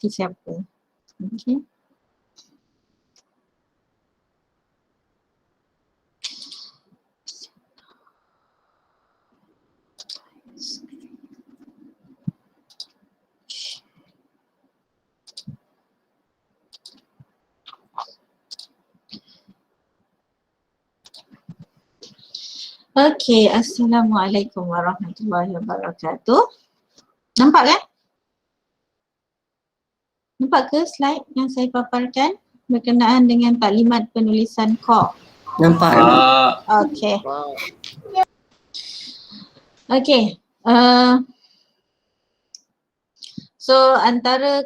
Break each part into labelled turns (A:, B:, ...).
A: siapa. Okay. Okay, Assalamualaikum warahmatullahi wabarakatuh. Nampak kan? Nampak ke slide yang saya paparkan berkenaan dengan taklimat penulisan core?
B: Nampak.
A: Okay. Okay. So antara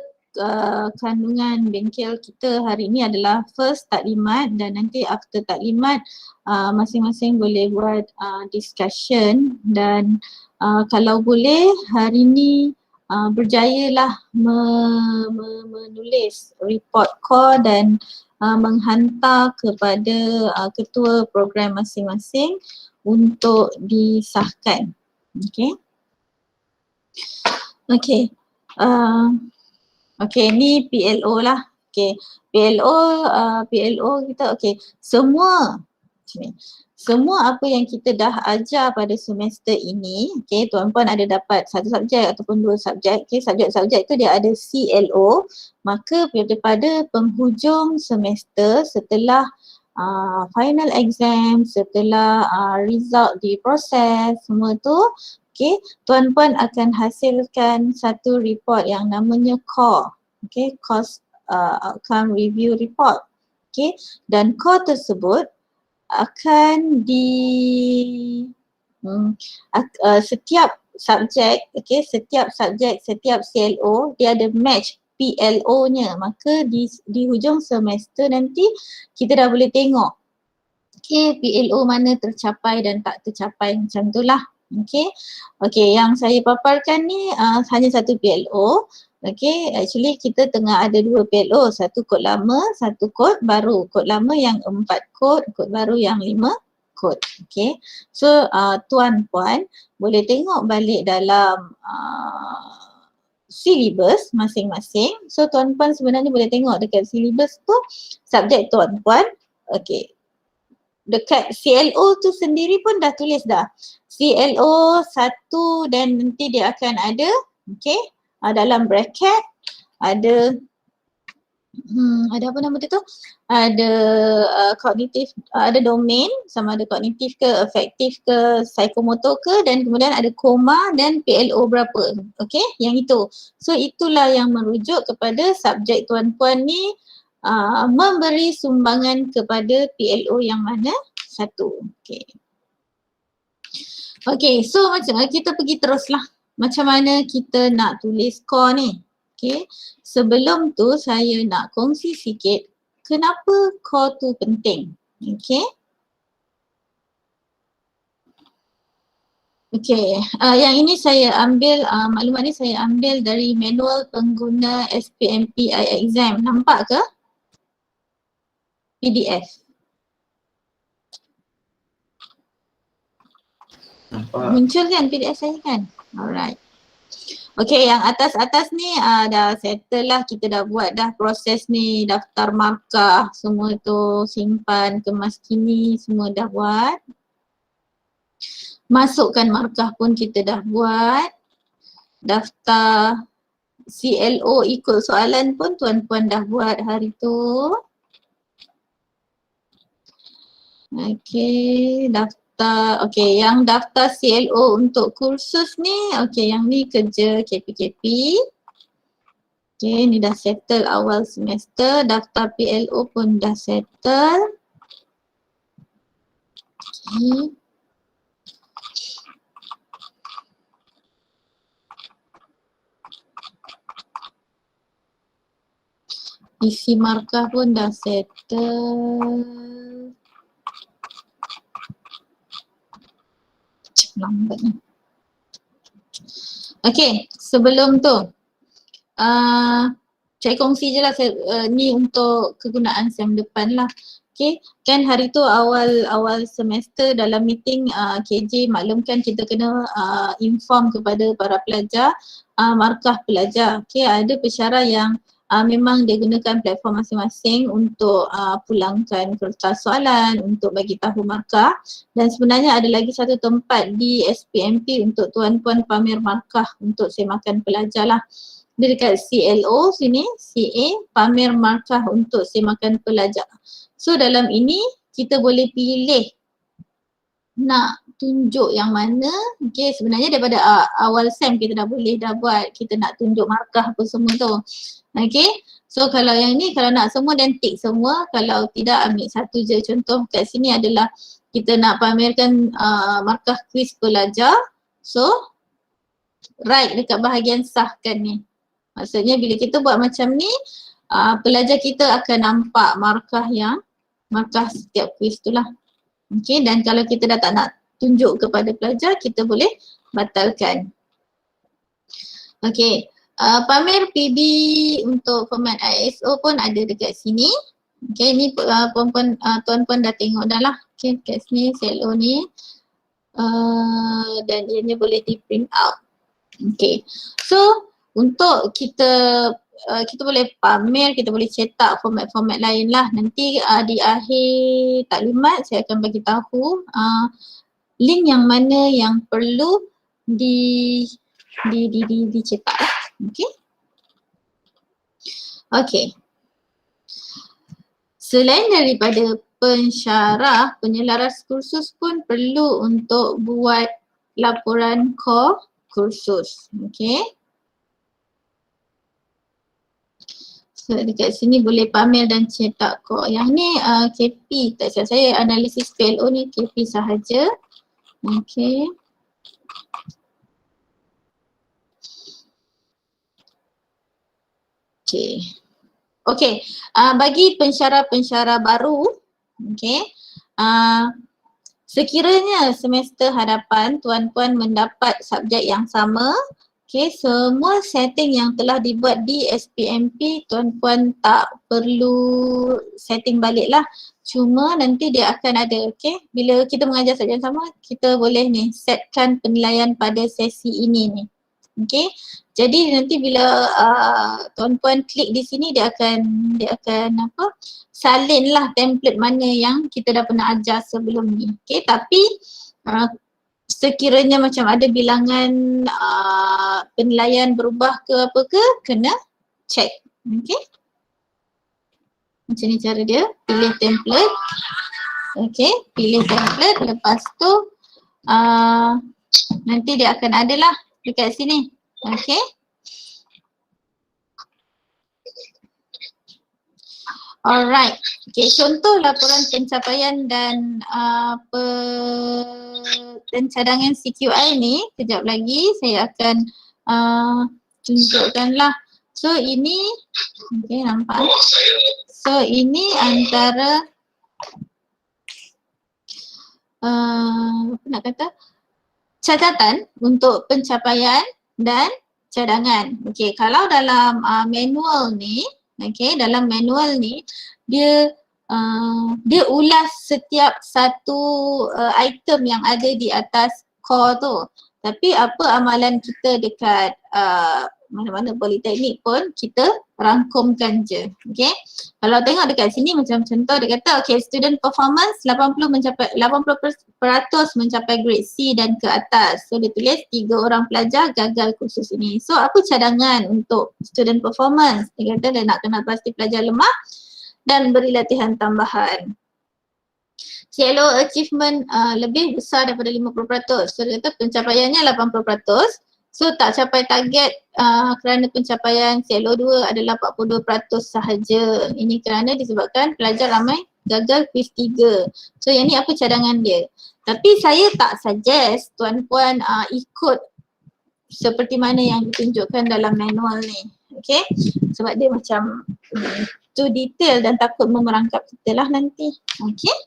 A: kandungan bengkel kita hari ini adalah first taklimat, dan nanti after taklimat masing-masing boleh buat discussion, dan kalau boleh hari ini berjayalah menulis report core dan menghantar kepada ketua program masing-masing untuk disahkan. Okay. Okay. Okay, ni PLO lah. Okay, PLO kita okay. Semua apa yang kita dah ajar pada semester ini, okay, tuan-puan ada dapat satu subjek ataupun dua subjek. Okay, subjek-subjek tu dia ada CLO. Maka pada penghujung semester setelah final exam, setelah result diproses semua tu, okay, tuan-puan akan hasilkan satu report yang namanya core, okay, course outcome review report, okay, dan core tersebut akan setiap subjek, okay, setiap CLO dia ada match PLO-nya, maka di hujung semester nanti kita dah boleh tengok, okay, PLO mana tercapai dan tak tercapai, macam tu lah. Okay, yang saya paparkan ni hanya satu PLO. Okay, actually kita tengah ada dua PLO, satu kod lama, satu kod baru. Kod lama yang 4 kod, kod baru yang 5 kod. Okay, so tuan-puan boleh tengok balik dalam syllabus masing-masing. So tuan-puan sebenarnya boleh tengok dekat syllabus tu subjek tuan-puan. Okay, dekat CLO tu sendiri pun dah tulis dah. CLO 1 dan nanti dia akan ada, okay, dalam bracket ada apa nama dia tu? Ada kognitif, ada domain, sama ada kognitif ke, afektif ke, psikomotor ke, dan kemudian ada koma dan PLO berapa. Okay, yang itu. So itulah yang merujuk kepada subjek tuan-puan ni memberi sumbangan kepada PLO yang mana? Satu. Okay. Okay, so macam kita pergi teruslah. Macam mana kita nak tulis core ni? Okay. Sebelum tu saya nak kongsi sikit kenapa core tu penting. Okay. Okay, yang ini saya ambil, maklumat ni saya ambil dari manual pengguna SPMPI exam. Nampak ke? PDF. Nampak. Muncul kan PDF saya kan? Alright. Okay, yang atas-atas ni dah settle lah, kita dah buat dah proses ni, daftar markah semua tu, simpan, kemas kini semua dah buat. Masukkan markah pun kita dah buat. Daftar CLO ikut soalan pun tuan-puan dah buat hari tu. Okay, okay, yang daftar CLO untuk kursus ni, okay, yang ni kerja KPKP. Okay, ni dah settle awal semester. Daftar PLO pun dah settle. Okay. Isi markah pun dah settle. Lambat ni. Okay, sebelum tu saya kongsi je lah, ni untuk kegunaan SEM depan lah. Okay, kan hari tu awal semester dalam meeting KJ maklumkan kita kena inform kepada para pelajar markah pelajar. Okay, ada pesara yang memang dia gunakan platform masing-masing untuk pulangkan kertas soalan, untuk bagi tahu markah, dan sebenarnya ada lagi satu tempat di SPMP untuk tuan-puan pamer markah untuk semakan pelajar lah. Dia dekat CLO sini, CA, pamer markah untuk semakan pelajar. So dalam ini kita boleh pilih nak tunjuk yang mana. Okay, sebenarnya daripada awal SEM kita dah buat, kita nak tunjuk markah apa semua tu. Okay, so kalau yang ni kalau nak semua dan tick semua, kalau tidak ambil satu je. Contoh kat sini adalah kita nak pamerkan markah kuis pelajar. So right dekat bahagian sahkan ni. Maksudnya bila kita buat macam ni, pelajar kita akan nampak markah setiap kuis tu lah. Okay, dan kalau kita dah tak nak tunjuk kepada pelajar, kita boleh batalkan. Okay, pamer PB untuk format ISO pun ada dekat sini. Okay, ni tuan-puan dah tengok dah lah. Okay, kat sini CLO ni. Dan ianya boleh di print out. Okay, so untuk kita boleh pamer, kita boleh cetak format-format lain lah. Nanti di akhir taklimat saya akan bagi tahu link yang mana yang perlu dicetak lah. Okay. Okay. Selain daripada pensyarah, penyelaras kursus pun perlu untuk buat laporan core kursus. Okay. So dekat sini boleh pamer dan cetak core. Yang ni KP, tak silap saya analisis PLO ni KP sahaja. Okay. Okay. Okay. Bagi pensyarah-pensyarah baru, okay. Sekiranya semester hadapan tuan-puan mendapat subjek yang sama, okay, semua setting yang telah dibuat di SPMP tuan-puan tak perlu setting balik lah. Cuma nanti dia akan ada, okay, bila kita mengajar subjek yang sama, kita boleh ni setkan penilaian pada sesi ini ni. Okay, jadi nanti bila tuan-puan klik di sini dia akan salin lah template mana yang kita dah pernah ajar sebelum ni. Okay, tapi sekiranya macam ada bilangan penilaian berubah ke apa ke, kena check. Okay, macam ni cara dia, pilih template. Okay, pilih template, lepas tu nanti dia akan ada lah dekat sini. Okay. Alright. Okay, contoh laporan pencapaian dan cadangan CQI ni, kejap lagi saya akan tunjukkan lah. So ini, okay, nampak. So ini antara apa nak kata, catatan untuk pencapaian dan cadangan. Okay, kalau dalam manual ni, okay, dalam manual ni dia ulas setiap satu item yang ada di atas core tu. Tapi apa amalan kita dekat mana-mana politeknik pun kita rangkumkan je. Okay, kalau tengok dekat sini macam contoh dia kata okay, student performance 80% mencapai grade C dan ke atas. So dia tulis 3 orang pelajar gagal kursus ini. So apa cadangan untuk student performance? Dia kata dia nak kenal pasti pelajar lemah dan beri latihan tambahan. CLO achievement lebih besar daripada 50%. So dia kata pencapaiannya 80%. So tak capai target kerana pencapaian CLO 2 adalah 42% sahaja. Ini kerana disebabkan pelajar ramai gagal kuis 3. So yang ni apa cadangan dia. Tapi saya tak suggest tuan-puan ikut seperti mana yang ditunjukkan dalam manual ni. Okay, sebab dia macam too detail dan takut memerangkap kita lah nanti. Okay.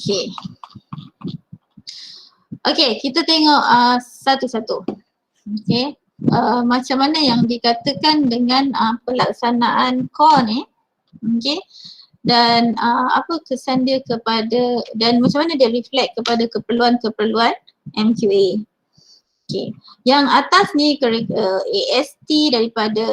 A: Okay. Okay, kita tengok satu-satu. Okay, macam mana yang dikatakan dengan pelaksanaan core ni. Okay. Dan apa kesan dia kepada dan macam mana dia reflect kepada keperluan-keperluan MQA. Okay. Yang atas ni AST daripada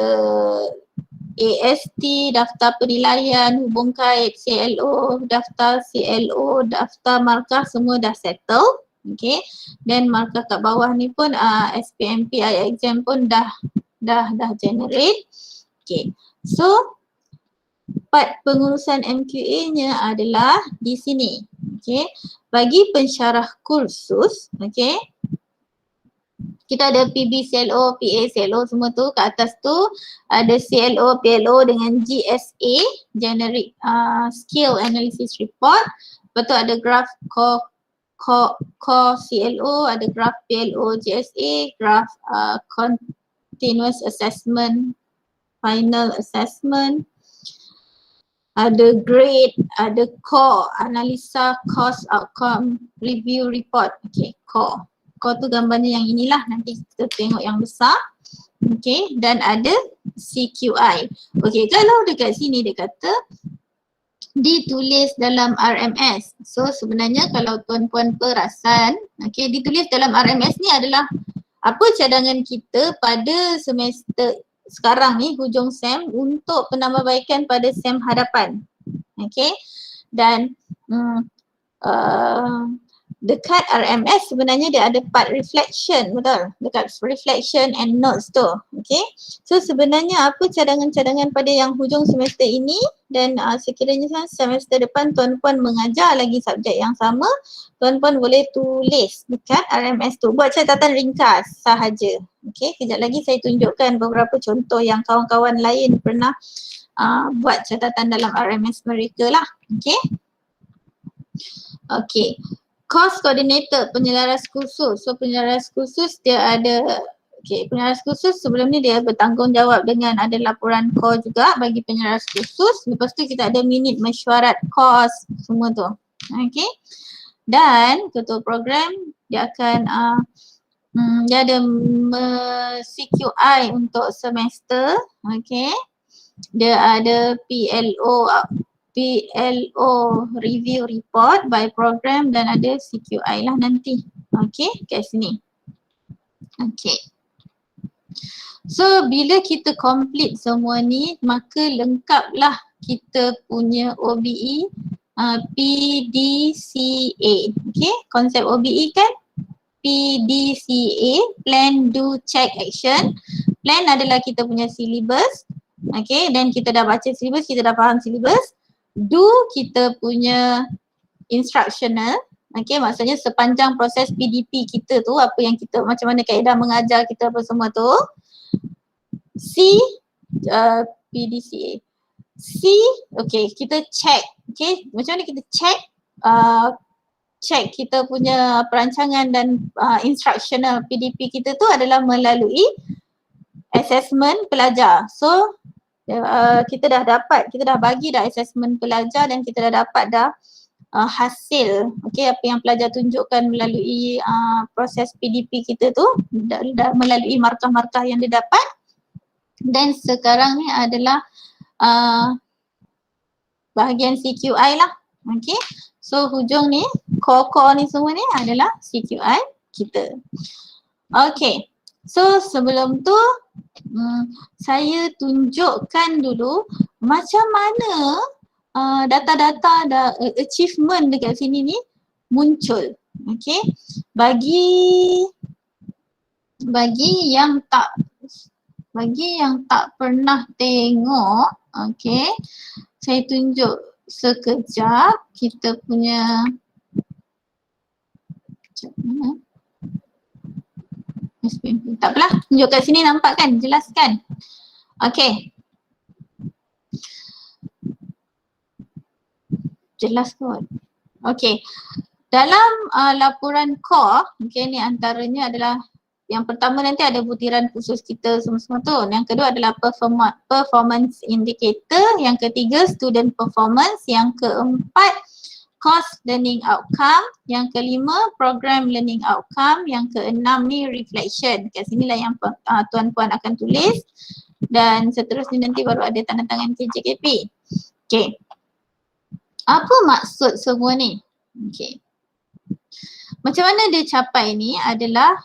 A: AST, daftar penilaian, hubung kait, CLO, daftar CLO, daftar markah semua dah settle. Okay. Dan markah kat bawah ni pun SPMP exam pun dah generate. Okay. So part pengurusan MQA-nya adalah di sini. Okay. Bagi pensyarah kursus, okay, kita ada PB, CLO, PA, CLO semua tu. Kat atas tu ada CLO, PLO dengan GSA, Generic Skill Analysis Report. Lepas tu ada graph core CLO, ada graph PLO, GSA, graph Continuous Assessment, Final Assessment. Ada grade, ada core, analisa cost outcome review report. Okay, core. Core tu gambarnya yang inilah, nanti kita tengok yang besar. Okay, dan ada CQI. Okay, kalau dekat sini dia kata ditulis dalam RMS. So sebenarnya kalau tuan-puan perasan, okay, ditulis dalam RMS ni adalah apa cadangan kita pada semester sekarang ni hujung SEM untuk penambahbaikan pada SEM hadapan. Okay, dan dekat RMS sebenarnya dia ada part reflection, betul? Dekat reflection and notes tu. Okay, so sebenarnya apa cadangan-cadangan pada yang hujung semester ini dan sekiranya semester depan tuan-puan mengajar lagi subjek yang sama, tuan-puan boleh tulis dekat RMS tu. Buat catatan ringkas sahaja. Okay, kejap lagi saya tunjukkan beberapa contoh yang kawan-kawan lain pernah buat catatan dalam RMS mereka lah. Okay. Okay. Course Coordinator, penyelaras kursus. So penyelaras kursus dia ada, okay, penyelaras kursus sebelum ni dia bertanggungjawab dengan ada laporan core juga bagi penyelaras kursus. Lepas tu kita ada minit mesyuarat course semua tu. Okay. Dan ketua program dia akan dia ada CQI untuk semester. Okay. Dia ada PLO review report by program dan ada CQI lah nanti. Okay, kat sini. Okay. So bila kita complete semua ni, maka lengkaplah kita punya OBE PDCA. Okay, konsep OBE kan? PDCA, Plan, Do, Check, Action. Plan adalah kita punya syllabus. Okay, dan kita dah baca syllabus, kita dah faham syllabus. Do kita punya instructional. Okay, maksudnya sepanjang proses PDP kita tu, apa yang kita, macam mana kaedah mengajar kita apa semua tu. C, PDCA. C, okay, kita check. Okay, macam mana kita check? Check kita punya perancangan dan instructional PDP kita tu adalah melalui assessment pelajar. So kita dah bagi dah assessment pelajar dan kita dah dapat dah hasil, okay, apa yang pelajar tunjukkan melalui proses PDP kita tu, dah melalui markah-markah yang dia dapat. Dan sekarang ni adalah bahagian CQI lah. Okay, so hujung ni core ni semua ni adalah CQI kita. Okay, so sebelum tu saya tunjukkan dulu macam mana data-data achievement dekat sini ni muncul. Okay, bagi yang tak pernah tengok, okay, saya tunjuk sekejap kita punya tak apalah, tunjuk kat sini, nampak kan, jelas kan? Okay, jelas kot. Okay, dalam laporan core, okay, ni antaranya adalah yang pertama nanti ada butiran khusus kita semua-semua tu. Yang kedua adalah performance indicator. Yang ketiga student performance. Yang keempat course learning outcome. Yang kelima program learning outcome. Yang keenam ni reflection. Kat sinilah yang tuan-puan akan tulis. Dan seterusnya nanti baru ada tanda tangan KJKP. Okay. Apa maksud semua ni? Okay. Macam mana dia capai ni adalah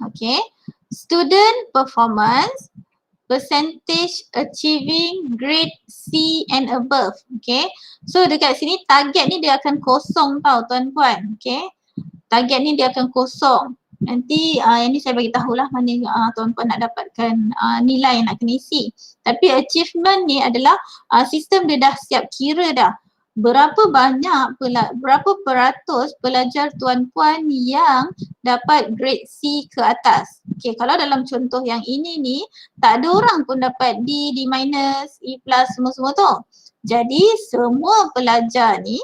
A: student performance percentage achieving grade C and above. Okay. So dekat sini target ni dia akan kosong tau tuan-puan. Okay. Target ni dia akan kosong. Nanti yang ni saya bagi tahulah mana tuan-puan nak dapatkan nilai yang nak kena isi. Tapi achievement ni adalah sistem dia dah siap kira dah. Berapa peratus pelajar tuan-puan yang dapat grade C ke atas. Okay, kalau dalam contoh yang ini ni, tak ada orang pun dapat D, D minus, E plus semua-semua tu. Jadi semua pelajar ni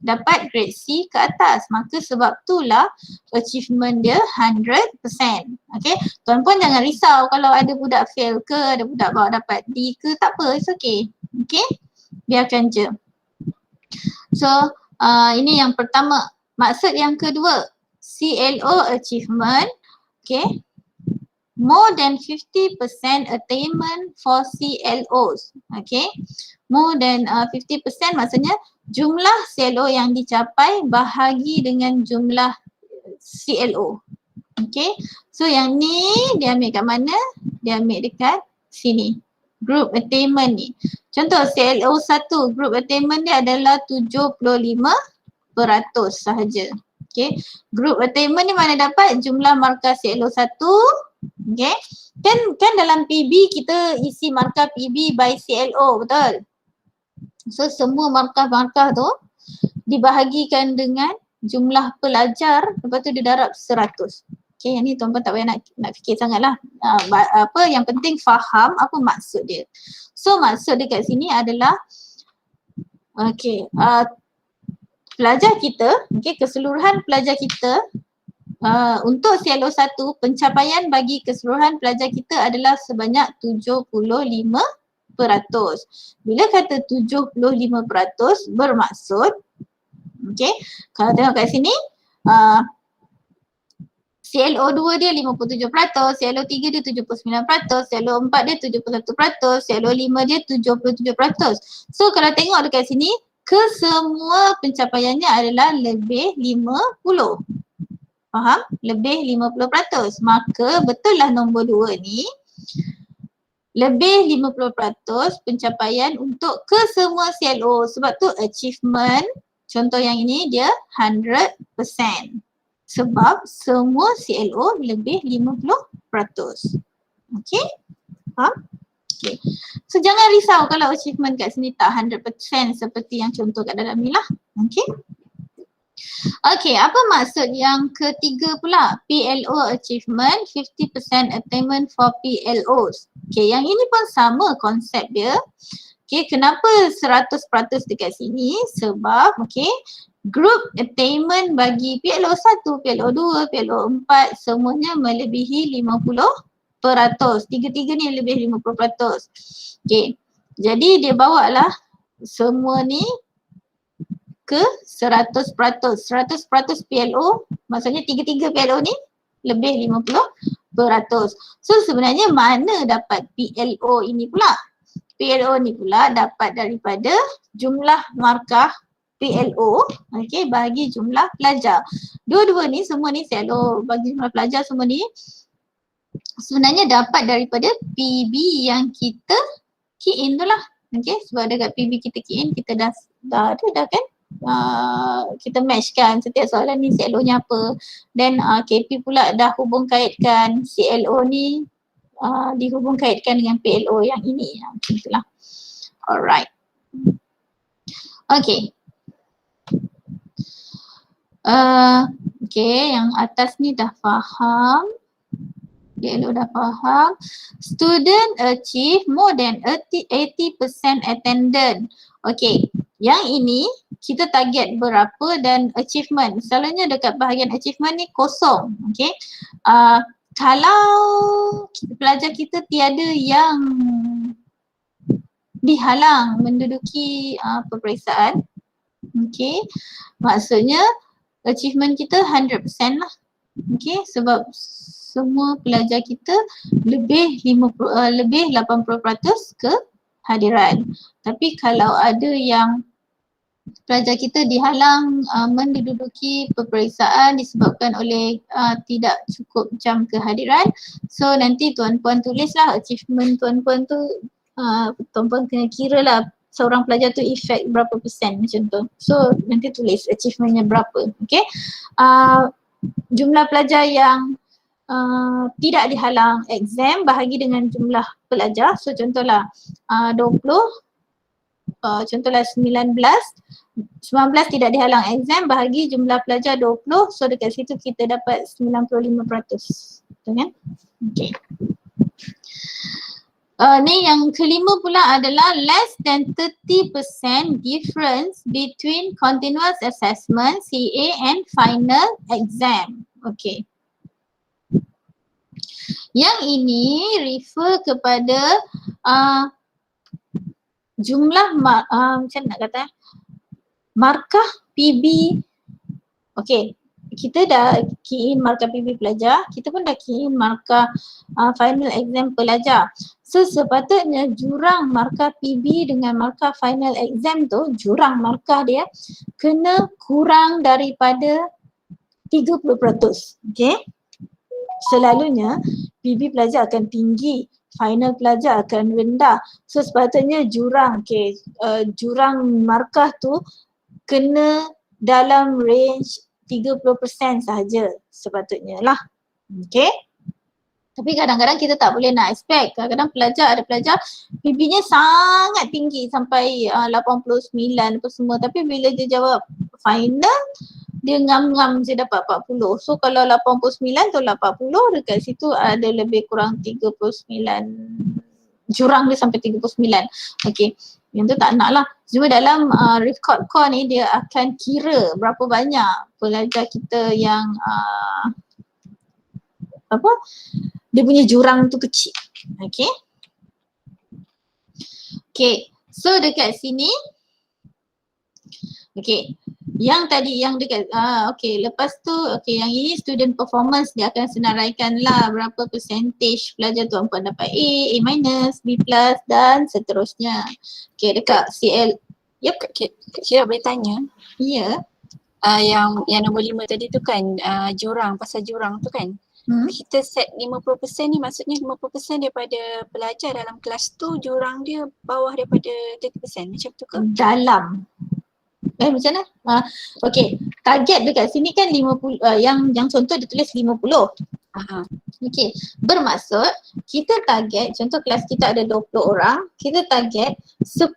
A: dapat grade C ke atas. Maka sebab itulah achievement dia 100%. Okay, tuan-puan jangan risau kalau ada budak fail ke, ada budak bawa dapat D ke, tak apa, it's okay. Okay, biarkan je. So ini yang pertama. Maksud yang kedua, CLO achievement, okay, more than 50% attainment for CLOs. Okay, more than 50% maksudnya jumlah CLO yang dicapai bahagi dengan jumlah CLO. Okay, so yang ni dia ambil kat mana? Dia ambil dekat sini. Group attainment ni. Contoh CLO 1, group attainment dia adalah 75% sahaja. Okay, group attainment ni mana dapat? Jumlah markah CLO 1. Okay, kan dalam PB kita isi markah PB by CLO, betul? So semua markah-markah tu dibahagikan dengan jumlah pelajar, lepas tu dia darab 100. Okay, yang ni tuan-tuan tak payah nak fikir sangat lah. Yang penting faham apa maksud dia. So maksud dia kat sini adalah pelajar kita, keseluruhan pelajar kita untuk CLO 1, pencapaian bagi keseluruhan pelajar kita adalah sebanyak 75%. Bila kata 75% bermaksud, kalau tengok kat sini, CLO 2 dia 57%, CLO 3 dia 79%, CLO 4 dia 71%, CLO 5 dia 77%. So kalau tengok dekat sini, kesemua pencapaiannya adalah lebih 50. Faham? Lebih 50%. Maka betul lah nombor 2 ni lebih 50% pencapaian untuk kesemua CLO. Sebab tu achievement, contoh yang ini dia 100%. Sebab semua CLO lebih 50%. Okay? Faham? Okay. So jangan risau kalau achievement kat sini tak 100% seperti yang contoh kat dalam ni lah. Okay? Okay, apa maksud yang ketiga pula? PLO achievement, 50% attainment for PLOs. Okay, yang ini pun sama konsep dia. Okay, kenapa 100% dekat sini? Sebab, group attainment bagi PLO 1, PLO 2, PLO 4 semuanya melebihi 50%. Tiga-tiga ni lebih 50%. Okay, jadi dia bawa lah semua ni ke 100%. 100% PLO, maksudnya tiga-tiga PLO ni lebih 50%. So sebenarnya mana dapat PLO ini pula? PLO ni pula dapat daripada jumlah markah PLO, bagi jumlah pelajar. Dua-dua ni, semua ni CLO bagi jumlah pelajar semua ni sebenarnya dapat daripada PB yang kita key in tu lah. Sebab dekat PB kita key in, kita dah ada kan? Kita match kan setiap soalan ni CLO-nya apa. Dan KP pula dah hubung kaitkan CLO ni dihubung kaitkan dengan PLO yang ini. Macam itulah. Alright. Okay. Yang atas ni dah faham. PLO dah faham. Student achieve more than 80% attendance. Okay. Yang ini kita target berapa dan achievement. Selalunya dekat bahagian achievement ni kosong. Kalau pelajar kita tiada yang dihalang menduduki peperiksaan, maksudnya achievement kita 100% lah. Sebab semua pelajar kita lebih 80% kehadiran. Tapi kalau ada yang pelajar kita dihalang menduduki peperiksaan disebabkan oleh tidak cukup jam kehadiran. So nanti tuan-puan tulislah achievement tuan-puan tu, tuan-puan kena kira lah seorang pelajar tu effect berapa persen macam tu. So nanti tulis achievementnya berapa, okay. Jumlah pelajar yang tidak dihalang exam bahagi dengan jumlah pelajar. So contohlah 20, contohlah 19 tidak dihalang exam bahagi jumlah pelajar 20. So dekat situ kita dapat 95%. Betul kan? Okay. Ni yang kelima pula adalah less than 30% difference between continuous assessment CA and final exam. Okay. Yang ini refer kepada jumlah macam nak kata markah PB. Okay, kita dah key in markah PB pelajar, kita pun dah key in markah final exam pelajar. So sepatutnya jurang markah PB dengan markah final exam tu, jurang markah dia kena kurang daripada 30%. Okay, selalunya PB pelajar akan tinggi, final pelajar akan rendah. So sepatutnya jurang, jurang markah tu kena dalam range 30% sahaja sepatutnya lah. Okay. Tapi kadang-kadang kita tak boleh nak expect. Kadang-kadang ada pelajar PB-nya sangat tinggi sampai 89 apa semua. Tapi bila dia jawab final, dia ngam-ngam je dapat 40. So kalau 89 tu 40, dekat situ ada lebih kurang 39. Jurang dia sampai 39. Okay. Yang tu tak nak lah. Cuma dalam record core ni dia akan kira berapa banyak pelajar kita yang dia punya jurang tu kecil. Okay. Okay. So dekat sini, okay, yang tadi yang dekat okay, lepas tu okay, yang ini student performance, dia akan senaraikan lah berapa percentage pelajar tuan-puan dapat A, A minus, B plus dan seterusnya. Okay, dekat CL.
B: Yep, Kak Syirah boleh tanya?
A: Ya.
B: Yang nombor 5 tadi tu kan jurang, pasal jurang tu kan. Kita set 50% ni, maksudnya 50% daripada pelajar dalam kelas tu jurang dia bawah daripada 30%, macam tu ke?
A: Dalam. Macam mana? Okay, target dekat sini kan 50, yang contoh dia tulis 50. Okay, bermaksud kita target, contoh kelas kita ada 20 orang, kita target 10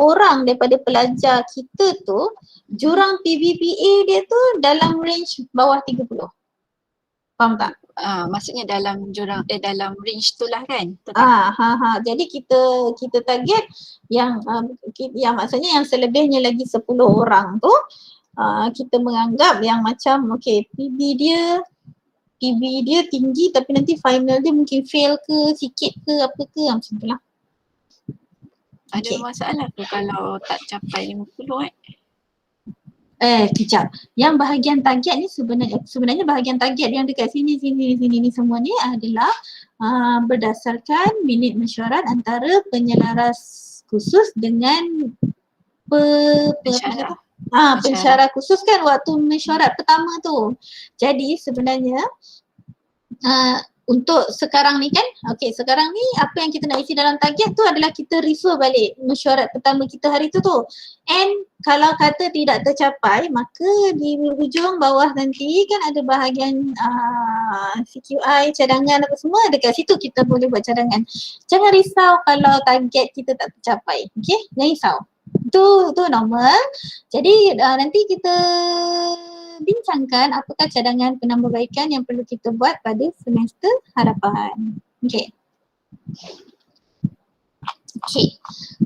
A: orang daripada pelajar kita tu jurang PBPA dia tu dalam range bawah 30. Faham tak?
B: Maksudnya dalam jurang dalam range tu lah kan?
A: Jadi kita target yang maksudnya yang selebihnya lagi 10 orang tu kita menganggap yang macam okay, PB dia tinggi tapi nanti final dia mungkin fail ke sikit ke apa ke macam tu lah.
B: Ada masalah ke kalau tak capai 50
A: Kejap. Yang bahagian target ni sebenarnya bahagian target yang dekat sini ni semua ni adalah berdasarkan minit mesyuarat antara penyelaras khusus dengan pensyarah khusus kan waktu mesyuarat pertama tu. Jadi sebenarnya untuk sekarang ni kan, okay, sekarang ni apa yang kita nak isi dalam target tu adalah kita refer balik mesyuarat pertama kita hari tu. And kalau kata tidak tercapai, maka di hujung bawah nanti kan ada bahagian CQI, cadangan apa semua, dekat situ kita boleh buat cadangan. Jangan risau kalau target kita tak tercapai, okay? Jangan risau. Itu normal. Jadi nanti kita bincangkan apakah cadangan penambahbaikan yang perlu kita buat pada semester hadapan. Okay. Okay.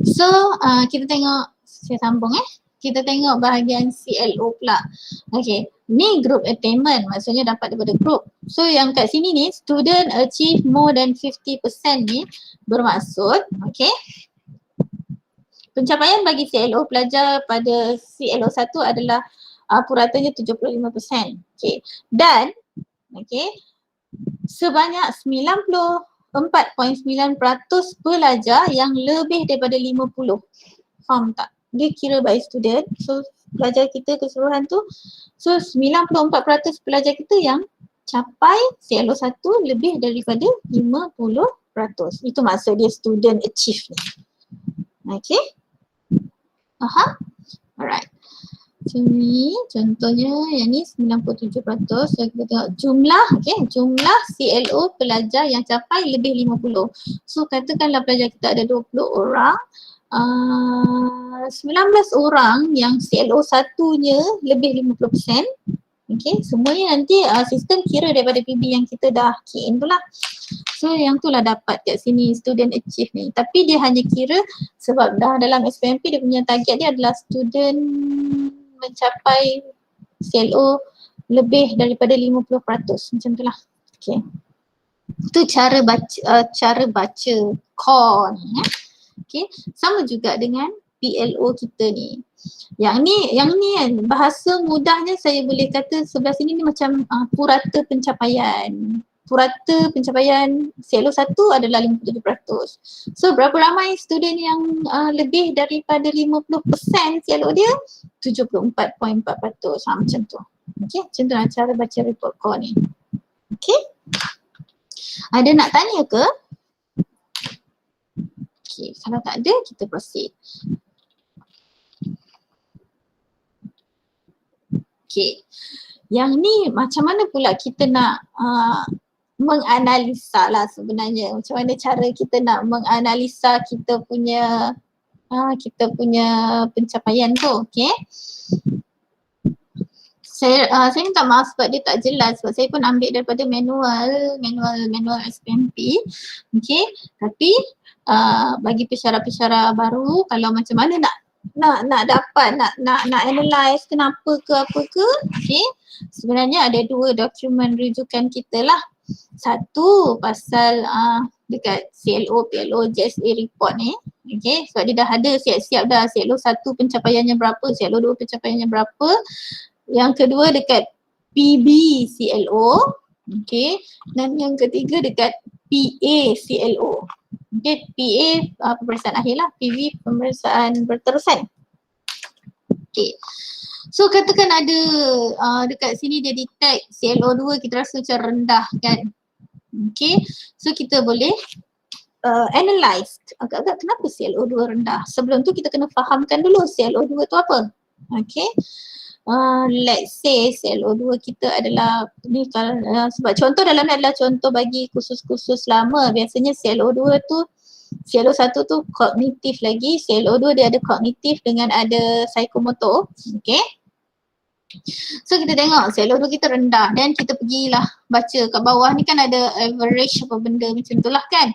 A: So kita tengok, saya sambung kita tengok bahagian CLO pula. Okay, ni group attainment, maksudnya dapat daripada group. So yang kat sini ni, student achieve more than 50% ni bermaksud, okay, pencapaian bagi CLO pelajar pada CLO 1 adalah puratanya 75%. Okay. Dan okay, sebanyak 94.9% pelajar yang lebih daripada 50. Faham tak? dia kira by student. So pelajar kita keseluruhan tu, so 94% pelajar kita yang capai CLO 1 lebih daripada 50%. Itu maksud dia student achieve ni. Okay. Alright. So ni contohnya yang ni 97%. So kita tengok jumlah, jumlah CLO pelajar yang capai lebih 50. So katakanlah pelajar kita ada 20 orang. 19 orang yang CLO satunya lebih 50%. Okay, semuanya nanti sistem kira daripada PB yang kita dah key in tu lah. So yang tu lah dapat kat sini student achieve ni. Tapi dia hanya kira sebab dah dalam SPMP dia punya target dia adalah student mencapai CLO lebih daripada 50%. Macam tu lah. Okay. Itu cara baca core ni. Okay. Sama juga dengan PLO kita ni. Yang ni kan bahasa mudahnya saya boleh kata sebelah sini ni macam purata pencapaian. Purata pencapaian CLO 1 adalah 57%. So berapa ramai student yang lebih daripada 50% CLO dia? 74.4%. Macam tu. Okay, macam tu lah cara baca report core ni. Okay. Ada nak tanya ke? Okay, kalau tak ada kita proceed. Okay. Yang ni macam mana pula kita nak menganalisa lah sebenarnya. Macam mana cara kita nak menganalisa kita punya pencapaian tu. Okay. Saya minta maaf sebab dia tak jelas sebab saya pun ambil daripada manual SPMP. Okay. Tapi bagi pesyarah-pesyarah baru kalau macam mana nak dapat nak analyse kenapa ke apa ke, okay. Sebenarnya ada dua dokumen rujukan kita lah. Satu pasal dekat CLO, PLO, JSA report ni, okay. Sebab dia dah ada siap-siap dah CLO 1 pencapaiannya berapa, CLO 2 pencapaiannya berapa. Yang kedua dekat PB CLO, okay. Dan yang ketiga dekat PA CLO. Okay, PA pemeriksaan akhir lah, PB pemeriksaan berterusan. Okay. So katakan ada dekat sini dia detect CLO 2 kita rasa macam rendah kan. Okay, so kita boleh analyse agak-agak kenapa CLO 2 rendah. Sebelum tu kita kena fahamkan dulu CLO 2 tu apa. Okay. Let's say CLO 2 kita adalah ni kalau sebab contoh dalam ni adalah contoh bagi kursus-kursus lama. Biasanya CLO 2 tu, CLO 1 tu kognitif lagi, CLO 2 dia ada kognitif dengan ada psikomotor. Okay. So kita tengok CLO 2 kita rendah dan kita pergilah baca kat bawah ni kan ada average apa benda macam tu lah kan.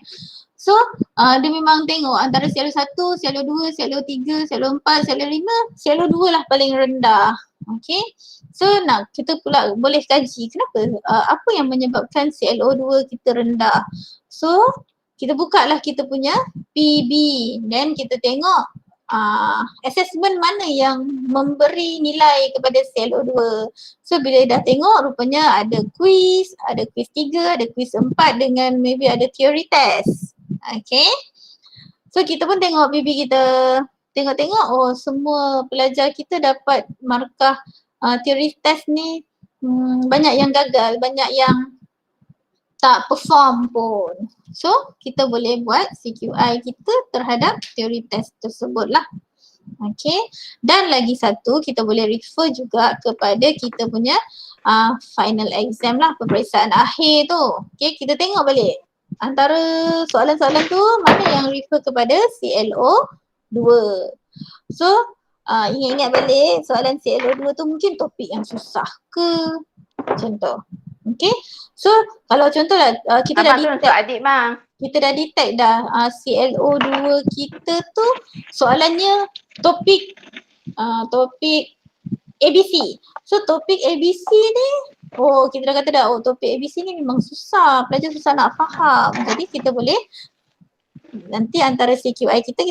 A: So dia memang tengok antara CLO 1, CLO 2, CLO 3, CLO 4, CLO 5, CLO 2 lah paling rendah. Okay. So kita pula boleh kaji kenapa apa yang menyebabkan CLO 2 kita rendah. So kita buka lah kita punya PB dan kita tengok assessment mana yang memberi nilai kepada CLO 2. So bila dah tengok rupanya ada quiz 3, ada quiz 4 dengan maybe ada theory test. Okay. So kita pun tengok PB kita, tengok oh semua pelajar kita dapat markah theory test ni banyak yang gagal, banyak yang tak perform pun. So kita boleh buat CQI kita terhadap teori test tersebut lah. Okay. Dan lagi satu kita boleh refer juga kepada kita punya final exam lah, peperiksaan akhir tu. Okay, kita tengok balik antara soalan-soalan tu mana yang refer kepada CLO 2. So ingat-ingat balik soalan CLO 2 tu mungkin topik yang susah ke contoh. Okay, so kalau contoh lah kita dah detect,
C: adik bang.
A: Kita dah detect dah CLO 2 kita tu soalannya topik ABC. So topik ABC ni, kita dah kata dah, topik ABC ni memang susah, pelajar susah nak faham. Jadi kita boleh nanti antara CQI kita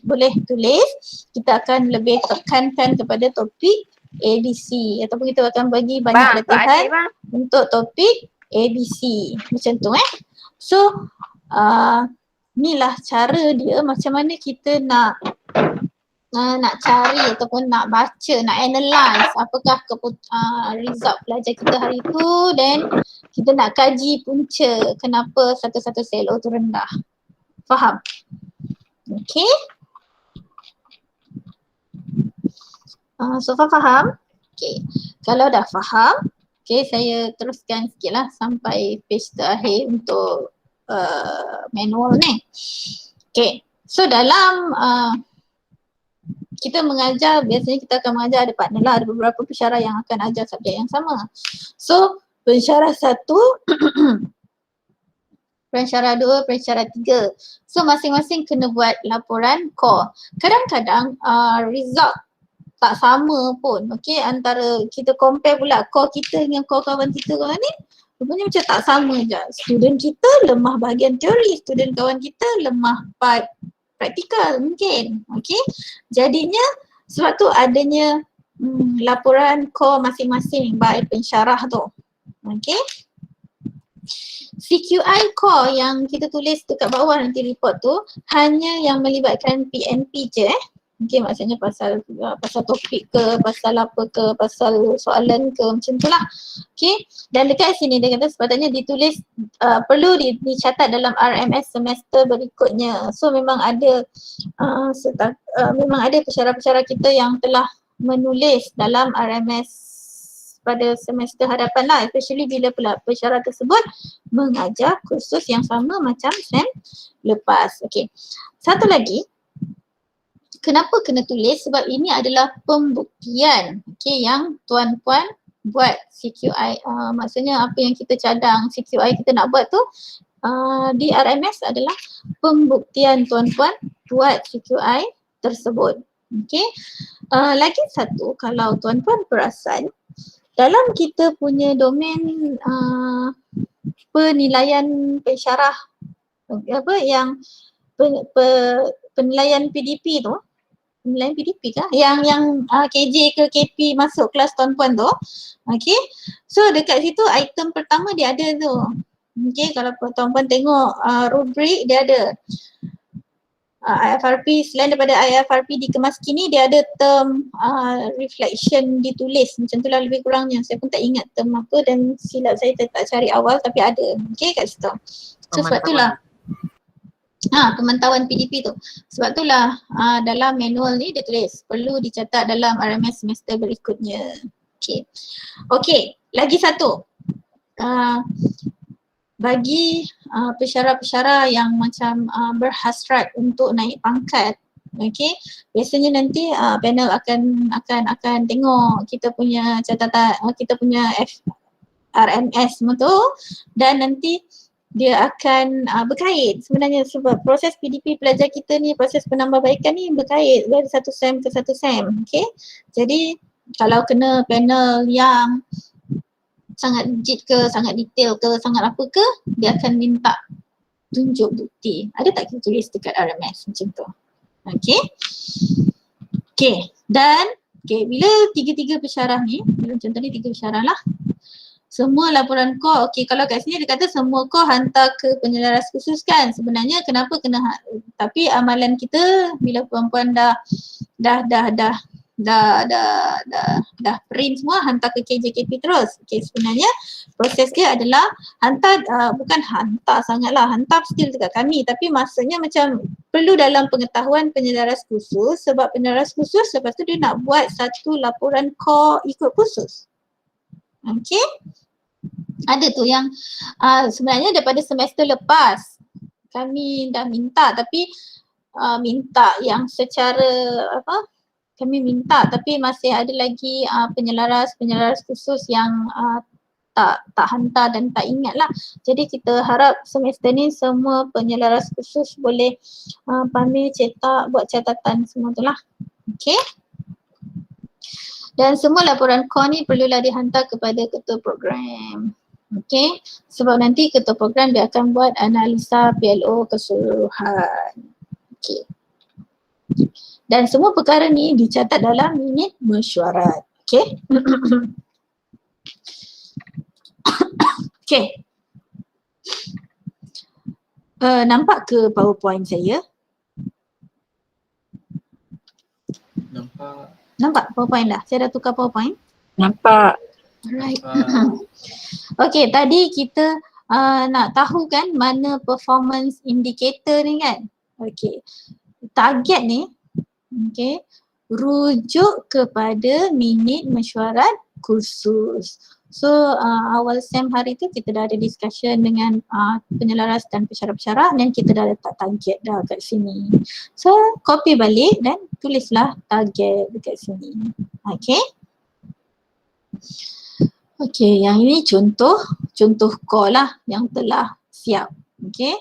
A: boleh tulis, kita akan lebih tekankan kepada topik ABC ataupun kita akan bagi banyak latihan untuk topik ABC macam tu So ni lah cara dia macam mana kita nak nak cari ataupun nak baca, nak analyse apakah result pelajar kita hari tu, then kita nak kaji punca kenapa satu-satu CLO tu rendah. Faham? Okay. So far faham? Okay. Kalau dah faham, okay, saya teruskan sikit lah sampai page terakhir untuk manual ni. Okay. So dalam kita mengajar, biasanya kita akan mengajar ada partner lah, ada beberapa pensyarah yang akan ajar subjek yang sama. So pensyarah 1, pensyarah 2, pensyarah 3. So masing-masing kena buat laporan core. Kadang-kadang result tak sama pun, okay, antara kita compare pula core kita dengan core kawan kita kawan ni, rupanya macam tak sama je. Student kita lemah bahagian teori, student kawan kita lemah part praktikal mungkin, okay. Jadinya sebab tu adanya laporan core masing-masing by pensyarah tu, okay. CQI core yang kita tulis dekat bawah nanti report tu hanya yang melibatkan PNP je okay, maksudnya pasal topik ke, pasal apa ke, pasal soalan ke, macam tu lah. Okay, dan dekat sini dia kata sepatutnya ditulis, perlu dicatat dalam RMS semester berikutnya. So memang ada memang ada pensyarah-pensyarah kita yang telah menulis dalam RMS pada semester hadapan lah, especially bila pula pensyarah tersebut mengajar kursus yang sama macam sem lepas. Okay, satu lagi, kenapa kena tulis? Sebab ini adalah pembuktian, okay, yang tuan-puan buat CQI, maksudnya apa yang kita cadang CQI kita nak buat tu di RMS adalah pembuktian tuan-puan buat CQI tersebut. Okay, lagi satu, kalau tuan-puan perasan dalam kita punya domain penilaian pensyarah apa yang penilaian PDP tu, penilaian PDP kah? Yang KJ ke KP masuk kelas tuan-puan tu. Okay. So dekat situ item pertama dia ada tu. Okay, kalau tuan-puan tengok rubrik dia ada IFRP, selain daripada IFRP dikemas kini dia ada term reflection ditulis. Macam tu lah lebih kurangnya. Saya pun tak ingat term apa dan silap saya tak cari awal tapi ada. Okay, kat situ. So sebab itulah pemantauan PDP tu. Sebab itulah dalam manual ni dia tulis perlu dicatat dalam RMS semester berikutnya. Okay. Okay, lagi satu. Bagi pensyarah-pensyarah yang macam berhasrat untuk naik pangkat, okay, biasanya nanti panel akan tengok kita punya catatan, kita punya RMS semua tu, dan nanti dia akan berkait sebenarnya sebab proses PDP pelajar kita ni, proses penambahbaikan ni berkait dari satu SEM ke satu SEM, okay. Jadi kalau kena panel yang sangat rigid ke, sangat detail ke, sangat apa ke, dia akan minta tunjuk bukti. Ada tak kita tulis dekat RMS macam tu? Okay. Okay, dan bila tiga-tiga pensyarah ni, contoh ni 3 pensyarah lah, semua laporan core, okay, kalau kat sini dia kata semua core hantar ke penyelaras khusus kan. Sebenarnya kenapa kena, tapi amalan kita bila puan-puan dah print semua hantar ke KJKP terus. Okay, sebenarnya proses dia adalah hantar, bukan hantar sangatlah, hantar still dekat kami, tapi maksudnya macam perlu dalam pengetahuan penyelaras khusus, sebab penyelaras khusus lepas tu dia nak buat satu laporan core ikut khusus. Okay, ada tu yang sebenarnya daripada semester lepas kami dah minta, tapi minta yang secara kami minta, tapi masih ada lagi penyelaras khusus yang tak hantar dan tak ingat lah. Jadi kita harap semester ni semua penyelaras khusus boleh panggil, cetak, buat catatan semua tu lah. Okay. Dan semua laporan core ni perlulah dihantar kepada ketua program. Okay. Sebab nanti ketua program dia akan buat analisa PLO keseluruhan. Okay. Dan semua perkara ni dicatat dalam minit mesyuarat. Okay. Okay. Nampak ke PowerPoint saya? Nampak PowerPoint dah? Saya dah tukar PowerPoint.
B: Nampak.
A: Alright. Okay, tadi kita nak tahu kan mana performance indicator ni kan. Okay, target ni okay, rujuk kepada minit mesyuarat kursus. So awal SEM hari tu kita dah ada discussion dengan penyelaras dan pensyarah-pensyarah dan kita dah letak target dah kat sini. So copy balik dan tulislah target dekat sini. Okay. Okay, yang ini contoh core lah yang telah siap. Okay.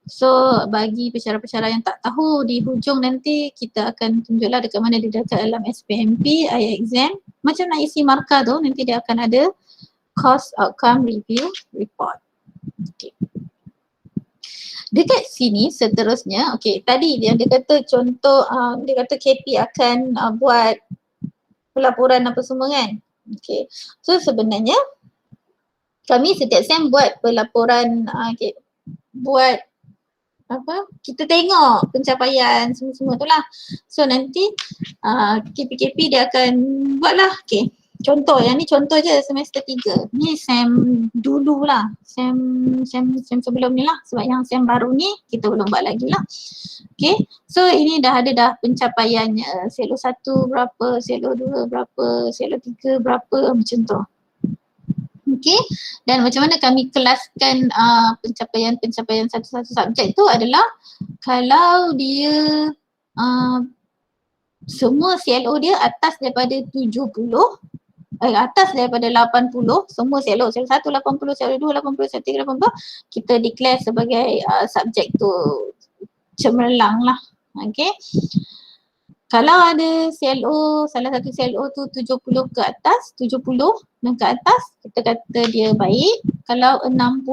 A: So bagi pensyarah-pensyarah yang tak tahu, di hujung nanti kita akan tunjuklah dekat mana dia dekat dalam SPMP, exam. Macam nak isi markah tu, nanti dia akan ada course outcome review report. Okay. Dekat sini seterusnya, okay, tadi dia kata contoh, dia kata KP akan buat pelaporan apa semua kan. Okay, so sebenarnya kami setiap SEM buat pelaporan, buat apa, kita tengok pencapaian semua-semua tu lah. So nanti KP-KP dia akan buat lah. Okay, contoh, yang ni contoh je semester 3. Ni SEM dulu lah, SEM sebelum ni lah, sebab yang SEM baru ni kita belum buat lagi lah. Okay, so ini dah ada dah pencapaiannya, selo 1 berapa, selo 2 berapa, selo 3 berapa, macam tu. Okay, dan macam mana kami kelaskan pencapaian satu-satu subjek tu adalah kalau dia semua CLO dia atas daripada 70, atas daripada 80, semua selo 1 80, selo 2 80, selo 3 80, kita declare sebagai subjek tu cemerlang lah. Okay. Kalau ada CLO, salah satu CLO tu 70 ke atas, 70 dan ke atas, kita kata dia baik. Kalau 60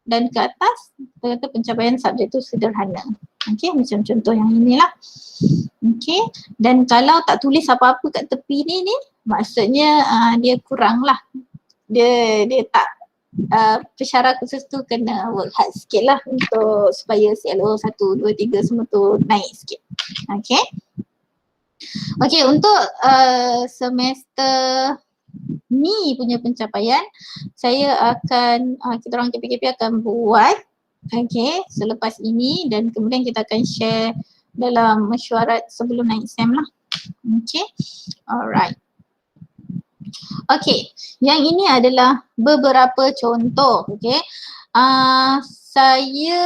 A: dan ke atas, kita kata pencapaian subjek tu sederhana. Okay, macam contoh yang inilah. Okay, dan kalau tak tulis apa-apa kat tepi ni maksudnya dia kurang lah. Dia tak, pensyarah khusus tu kena work hard sikit lah untuk supaya CLO 1, 2, 3 semua tu naik sikit. Okay. Okay, untuk semester ni punya pencapaian, saya akan, kita orang KPKP akan buat, okay, selepas ini dan kemudian kita akan share dalam mesyuarat sebelum naik SEM lah. Okay, alright. Okay, yang ini adalah beberapa contoh. Okay, saya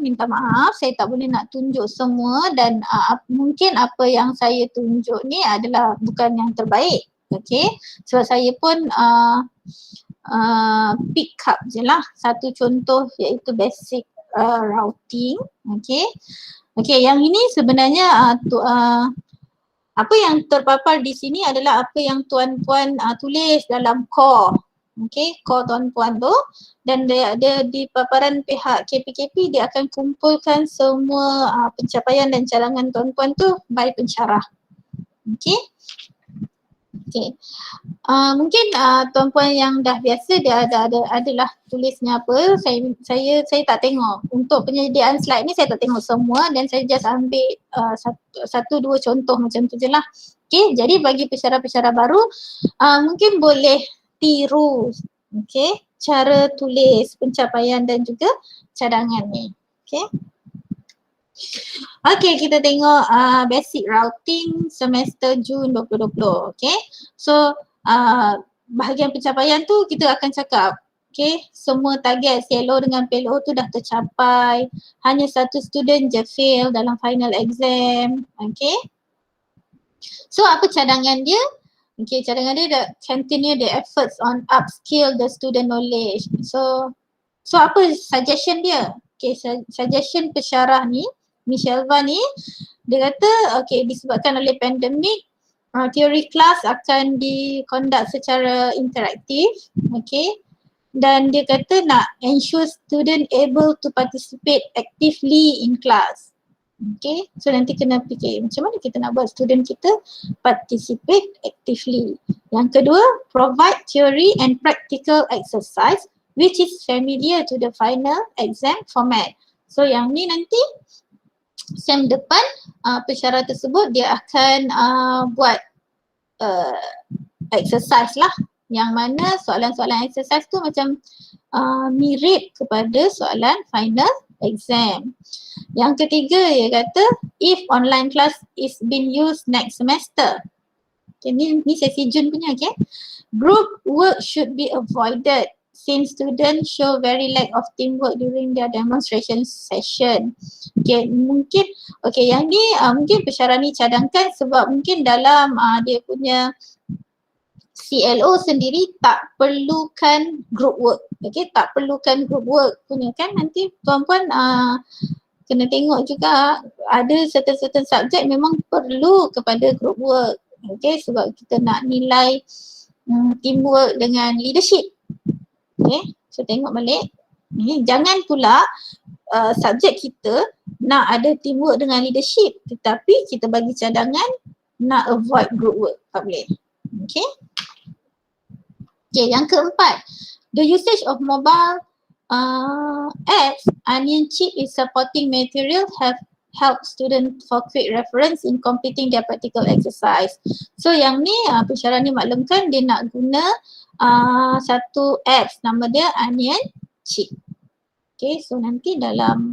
A: minta maaf, saya tak boleh nak tunjuk semua dan mungkin apa yang saya tunjuk ni adalah bukan yang terbaik. Okay, sebab saya pun pick up je lah satu contoh iaitu basic routing. Okay, okay, yang ini sebenarnya apa yang terpapar di sini adalah apa yang tuan-puan tulis dalam core. Okay, core tuan-puan tu, dan dia di paparan pihak KPKP dia akan kumpulkan semua pencapaian dan cadangan tuan-puan tu by pensyarah. Okay. Okay. Mungkin tuan-puan yang dah biasa dia adalah tulisnya apa, saya tak tengok. Untuk penyediaan slide ni saya tak tengok semua dan saya just ambil satu dua contoh macam tu je lah. Okay, jadi bagi pensyarah-pensyarah baru mungkin boleh tiru, okay, cara tulis pencapaian dan juga cadangan ni. Okay. Okay, kita tengok basic routing semester Jun 2020. Okay, so bahagian pencapaian tu kita akan cakap, okay, semua target CLO dengan PLO tu dah tercapai, hanya satu student je fail dalam final exam. Okay, so apa cadangan dia? Okay, cadangan dia dah continue the efforts on upskill the student knowledge. So apa suggestion dia? Okay, suggestion pensyarah ni, Michelle ni, dia kata okay, disebabkan oleh pandemik, teori kelas akan di-conduct secara interaktif, okay, dan dia kata nak ensure student able to participate actively in class. Okay, so nanti kena fikir macam mana kita nak buat student kita participate actively. Yang kedua, provide theory and practical exercise which is familiar to the final exam format. So yang ni nanti SEM depan pensyarah tersebut dia akan buat exercise lah, yang mana soalan-soalan exercise tu macam mirip kepada soalan final exam. Yang ketiga dia kata if online class is being used next semester. Okay, ni sesi Jun punya, okay. Group work should be avoided since students show very lack of teamwork during their demonstration session. Okay, mungkin, okay, yang ni mungkin pensyarah ni cadangkan sebab mungkin dalam dia punya CLO sendiri tak perlukan group work. Okay, tak perlukan group work punya kan, nanti tuan-puan kena tengok juga ada certain subjek memang perlu kepada group work. Okay, sebab kita nak nilai teamwork dengan leadership. Okay, so tengok balik. Jangan pula subjek kita nak ada teamwork dengan leadership tetapi kita bagi cadangan nak avoid group work. Tak boleh. Okay. Okay, yang keempat, the usage of mobile apps, Onion Chip is supporting material have help student for quick reference in completing their practical exercise. So yang ni pensyarah ni maklumkan dia nak guna satu apps, nama dia Onion Chip. Okay, so nanti dalam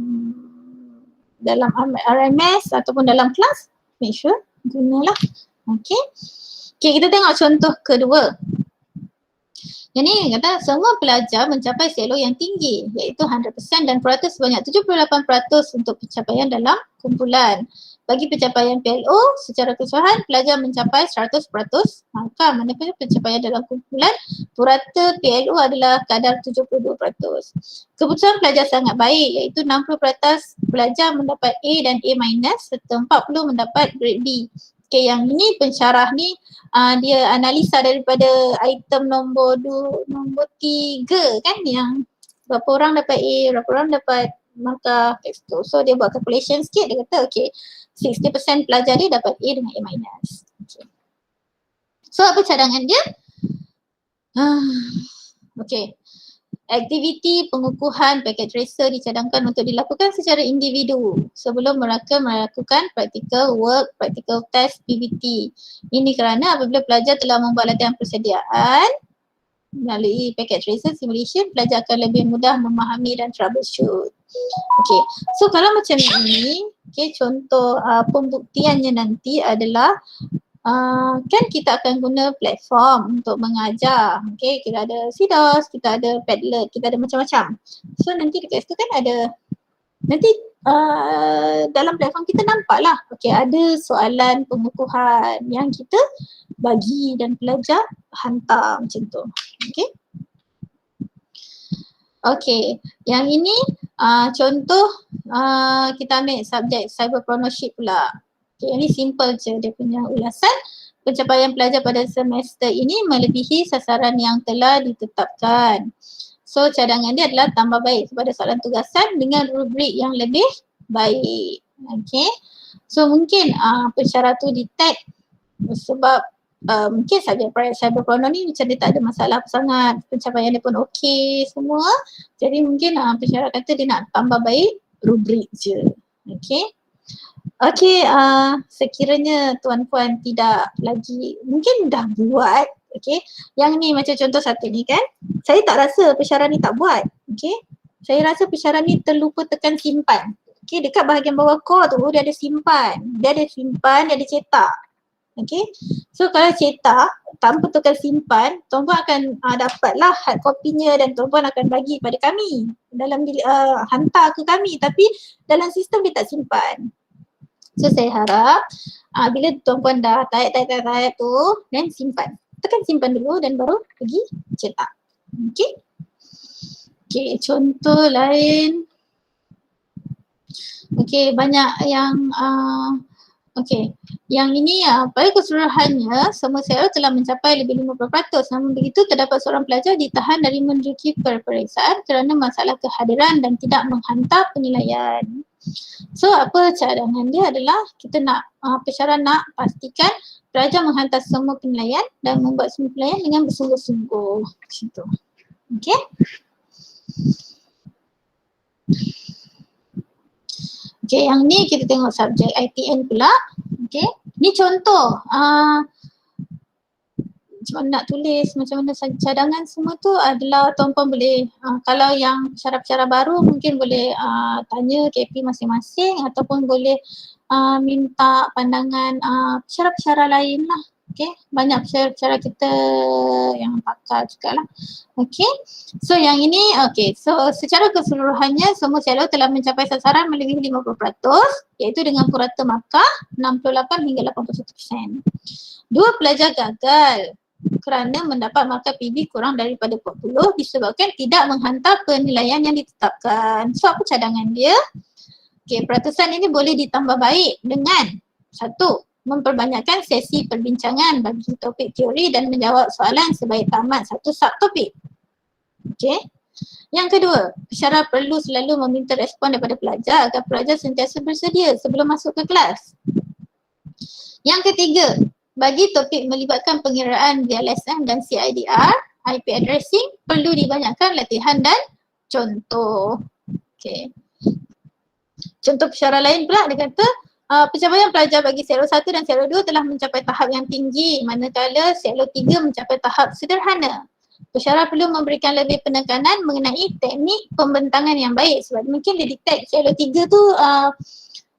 A: RMS ataupun dalam kelas make sure gunalah. Okay. Okay, kita tengok contoh kedua. Yang ni kata semua pelajar mencapai CLO yang tinggi iaitu 100% dan peratus sebanyak 78% untuk pencapaian dalam kumpulan. Bagi pencapaian PLO secara keseluruhan pelajar mencapai 100%, maka manakala pencapaian dalam kumpulan purata PLO adalah kadar 72%. Keputusan pelajar sangat baik iaitu 60% pelajar mendapat A dan A- serta 40 mendapat grade B. Okay, yang ini pensyarah ni dia analisa daripada item nombor 3 kan, yang berapa orang dapat A, berapa orang dapat markah teks tu. So dia buat calculation sikit, dia kata okay 60% pelajar dia dapat A dengan A-. Okay. So apa cadangan dia? Okay. Aktiviti pengukuhan packet tracer dicadangkan untuk dilakukan secara individu sebelum mereka melakukan practical work, practical test, PBT. Ini kerana apabila pelajar telah membuat latihan persediaan melalui packet tracer simulation, pelajar akan lebih mudah memahami dan troubleshoot. Okay, so kalau macam ini, okay, contoh pembuktiannya nanti adalah kan kita akan guna platform untuk mengajar. Okay, kita ada CDOS, kita ada Padlet, kita ada macam-macam. So nanti dekat situ kan ada, nanti dalam platform kita nampak lah, okay, ada soalan pengukuhan yang kita bagi dan pelajar hantar macam tu. Okay. Okay, yang ini contoh kita ambil subjek cyberpreneurship pula. Okay, ini simple je dia punya ulasan. Pencapaian pelajar pada semester ini melebihi sasaran yang telah ditetapkan. So cadangan dia adalah tambah baik kepada soalan tugasan dengan rubrik yang lebih baik. Okay. So mungkin pensyarah tu detect sebab mungkin subjek cyberpreneurship ni macam dia tak ada masalah sangat. Pencapaian dia pun okey semua. Jadi mungkin pensyarah kata dia nak tambah baik rubrik je. Okay. Okay, sekiranya tuan-puan tidak lagi, mungkin dah buat, okay. Yang ni macam contoh satu ni kan, saya tak rasa pensyarah ni tak buat, okay. Saya rasa pensyarah ni terlupa tekan simpan. Okay, dekat bahagian bawah core tu dia ada simpan. Dia ada simpan, dia ada cetak. Okay, so kalau cetak tanpa tekan simpan, tuan-puan akan dapatlah hard copy-nya dan tuan-puan akan bagi pada kami. Dalam hantar ke kami, tapi dalam sistem dia tak simpan. So saya harap bila tuan-puan dah type tu dan simpan. Tekan simpan dulu dan baru pergi cetak. Okay. Okay, contoh lain. Okay, banyak yang okay. Yang ini pada keseluruhannya semua CLO telah mencapai lebih 50%. Namun begitu terdapat seorang pelajar ditahan dari menduduki peperiksaan kerana masalah kehadiran dan tidak menghantar penilaian. So apa cadangan dia adalah kita nak pensyarah nak pastikan pelajar menghantar semua penilaian dan membuat semua penilaian dengan bersungguh-sungguh. Macam tu. Okay. Okay, yang ni kita tengok subjek ITN pula. Okay, ni contoh macam mana nak tulis, macam mana cadangan semua tu adalah tuan-puan boleh kalau yang pensyarah-pensyarah baru mungkin boleh tanya KP masing-masing ataupun boleh minta pandangan pensyarah-pensyarah lain lah. Okay, banyak pensyarah-pensyarah kita yang pakar juga lah. Okay, so yang ini so secara keseluruhannya semua CLO telah mencapai sasaran melebihi 50% iaitu dengan purata markah 68 hingga 81%. 2 pelajar gagal kerana mendapat markah PB kurang daripada 40 disebabkan tidak menghantar penilaian yang ditetapkan. So apa cadangan dia? Okay, peratusan ini boleh ditambah baik dengan 1. Memperbanyakkan sesi perbincangan bagi topik teori dan menjawab soalan sebaik tamat satu subtopik. Okay. Yang kedua, pensyarah perlu selalu meminta respon daripada pelajar agar pelajar sentiasa bersedia sebelum masuk ke kelas. Yang ketiga, bagi topik melibatkan pengiraan VLSM dan CIDR, IP addressing perlu dibanyakkan latihan dan contoh. Okay. Contoh pensyarah lain pula dia kata pencapaian pelajar bagi CLO 1 dan CLO 2 telah mencapai tahap yang tinggi manakala CLO 3 mencapai tahap sederhana. Pensyarah perlu memberikan lebih penekanan mengenai teknik pembentangan yang baik sebab mungkin dia detect CLO 3 tu